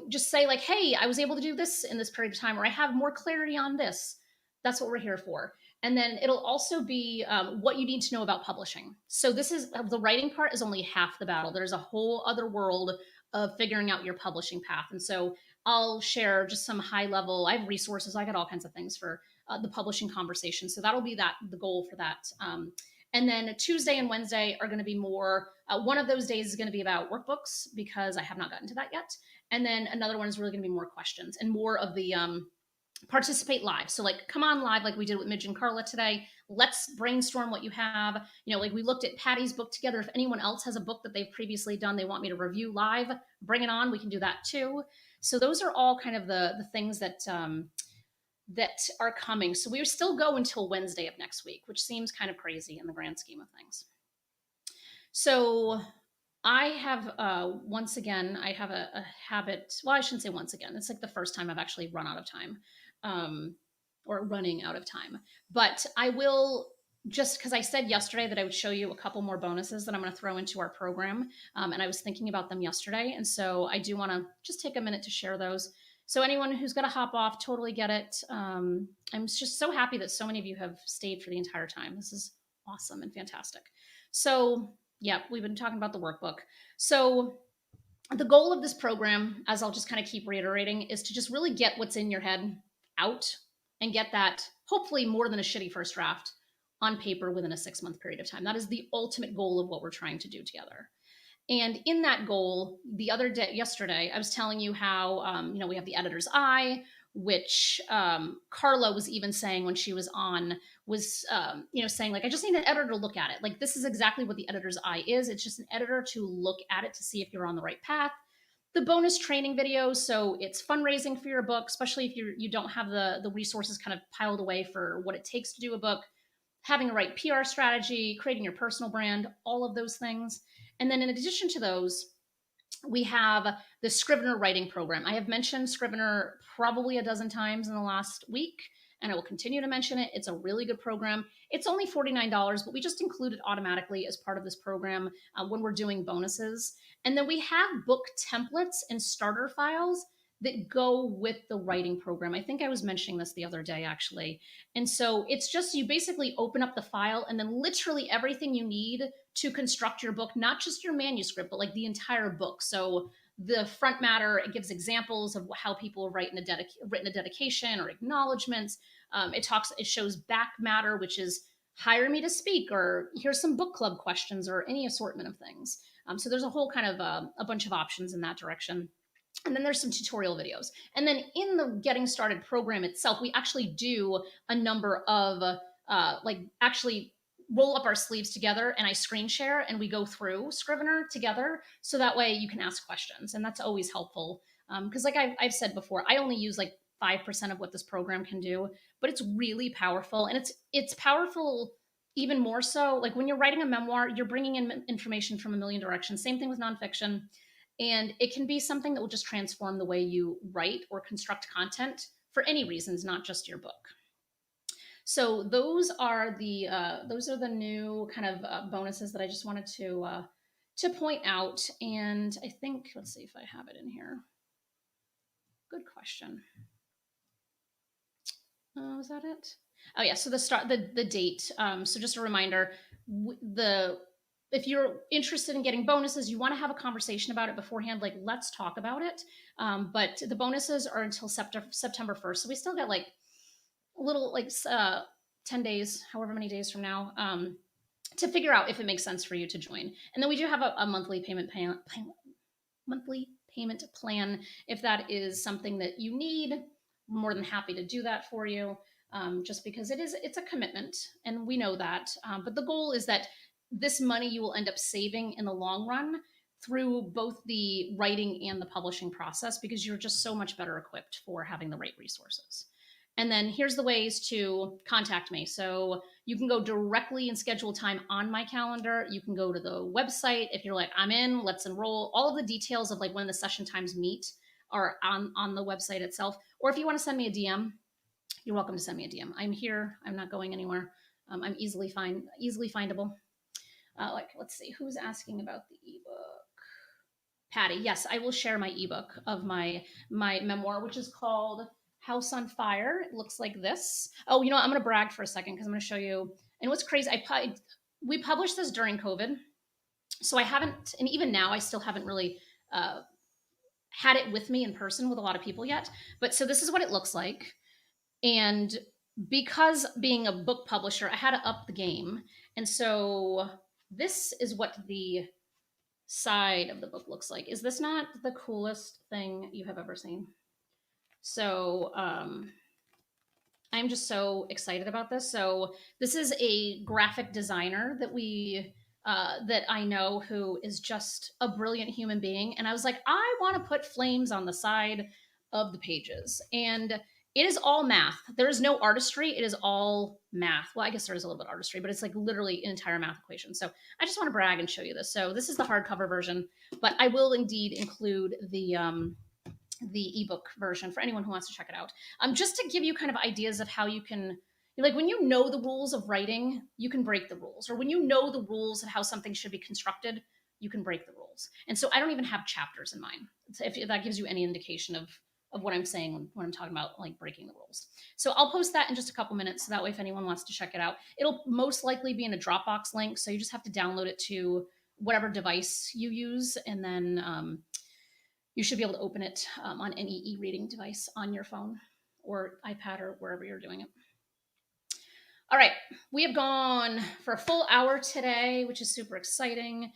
Speaker 1: just say like, hey, I was able to do this in this period of time, or I have more clarity on this. That's what we're here for. And then it'll also be what you need to know about publishing. So this is the writing part is only half the battle. There's a whole other world of figuring out your publishing path. And so I'll share just some high level. I have resources. I got all kinds of things for the publishing conversation. So that'll be the goal for that. And then Tuesday and Wednesday are going to be more. One of those days is going to be about workbooks because I have not gotten to that yet. And then another one is really going to be more questions and more of the participate live. So like come on live like we did with Midge and Carla today. Let's brainstorm what you have. Like we looked at Patty's book together. If anyone else has a book that they've previously done, they want me to review live, bring it on. We can do that too. So those are all kind of the things that are coming. So we still go until Wednesday of next week, which seems kind of crazy in the grand scheme of things. So I have, once again, I have a habit. Well, I shouldn't say once again. It's like the first time I've actually run out of time, or running out of time. But I will, just because I said yesterday that I would show you a couple more bonuses that I'm going to throw into our program. And I was thinking about them yesterday. And so I do want to just take a minute to share those. So anyone who's going to hop off, totally get it. I'm just so happy that so many of you have stayed for the entire time. This is awesome and fantastic. So yeah, we've been talking about the workbook. So the goal of this program, as I'll just kind of keep reiterating, is to just really get what's in your head out and get that, hopefully more than a shitty first draft, on paper within a 6-month period of time. That is the ultimate goal of what we're trying to do together. And in that goal, yesterday, I was telling you how, we have the editor's eye, which Carla was even saying when she was on, was, saying like, I just need an editor to look at it. Like, this is exactly what the editor's eye is. It's just an editor to look at it to see if you're on the right path. The bonus training videos, so it's fundraising for your book, especially if you don't have the resources kind of piled away for what it takes to do a book, having the right PR strategy, creating your personal brand, all of those things. And then in addition to those, we have the Scrivener writing program. I have mentioned Scrivener probably a dozen times in the last week, and I will continue to mention it. It's a really good program. It's only $49, but we just include it automatically as part of this program when we're doing bonuses. And then we have book templates and starter files that go with the writing program. I think I was mentioning this the other day, actually. And so it's just, you basically open up the file and then literally everything you need to construct your book, not just your manuscript, but like the entire book. So the front matter, it gives examples of how people have written a dedication or acknowledgments. It shows back matter, which is hire me to speak, or here's some book club questions, or any assortment of things. So there's a whole kind of a bunch of options in that direction. And then there's some tutorial videos. And then in the Getting Started program itself, we actually do a number of actually roll up our sleeves together, and I screen share and we go through Scrivener together. So that way you can ask questions, and that's always helpful. Because like I've said before, I only use like 5% of what this program can do, but it's really powerful. And it's powerful even more so. Like when you're writing a memoir, you're bringing in information from a million directions. Same thing with nonfiction. And it can be something that will just transform the way you write or construct content for any reasons, not just your book. So those are the new kind of bonuses that I just wanted to point out. And I think, let's see if I have it in here. Good question. Was that it? Oh yeah. So the date. So just a reminder, if you're interested in getting bonuses, you want to have a conversation about it beforehand, like let's talk about it. But the bonuses are until September 1st. So we still got like a little, like 10 days, however many days from now, to figure out if it makes sense for you to join. And then we do have a monthly payment plan. If that is something that you need, I'm more than happy to do that for you. Just because it's a commitment, and we know that. But the goal is that this money you will end up saving in the long run through both the writing and the publishing process, because you're just so much better equipped for having the right resources. And then here's the ways to contact me. So you can go directly and schedule time on my calendar. You can go to the website. If you're like, I'm in, let's enroll. All of the details of like when the session times meet are on the website itself. Or if you want to send me a DM, you're welcome to send me a DM. I'm here. I'm not going anywhere. I'm easily findable. Let's see, who's asking about the ebook? Patty, yes, I will share my ebook of my memoir, which is called House on Fire. It looks like this. Oh, you know what? I'm going to brag for a second because I'm going to show you. And what's crazy, we published this during COVID, so I haven't, and even now I still haven't really had it with me in person with a lot of people yet. But so this is what it looks like, and because being a book publisher, I had to up the game, and so this is what the side of the book looks like. Is this not the coolest thing you have ever seen? So I'm just so excited about this. So this is a graphic designer that I know, who is just a brilliant human being. And I was like, I want to put flames on the side of the pages. And it is all math. There is no artistry. It is all math. Well, I guess there is a little bit of artistry, but it's like literally an entire math equation. So I just want to brag and show you this. So this is the hardcover version, but I will indeed include the ebook version for anyone who wants to check it out. Just to give you kind of ideas of how you can, like, when you know the rules of writing, you can break the rules. Or when you know the rules of how something should be constructed, you can break the rules. And so I don't even have chapters in mine. If that gives you any indication of what I'm saying when I'm talking about like breaking the rules. So I'll post that in just a couple minutes. So that way, if anyone wants to check it out, it'll most likely be in a Dropbox link. So you just have to download it to whatever device you use. And then you should be able to open it on any e-reading device on your phone or iPad or wherever you're doing it. All right, we have gone for a full hour today, which is super exciting.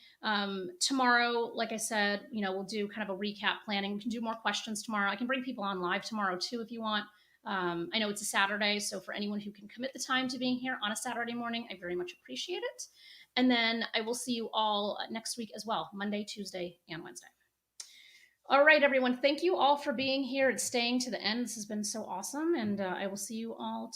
Speaker 1: Tomorrow, like I said, we'll do kind of a recap planning. We can do more questions tomorrow. I can bring people on live tomorrow too if you want. I know it's a Saturday, so for anyone who can commit the time to being here on a Saturday morning, I very much appreciate it. And then I will see you all next week as well, Monday, Tuesday, and Wednesday. All right, everyone. Thank you all for being here and staying to the end. This has been so awesome. And I will see you all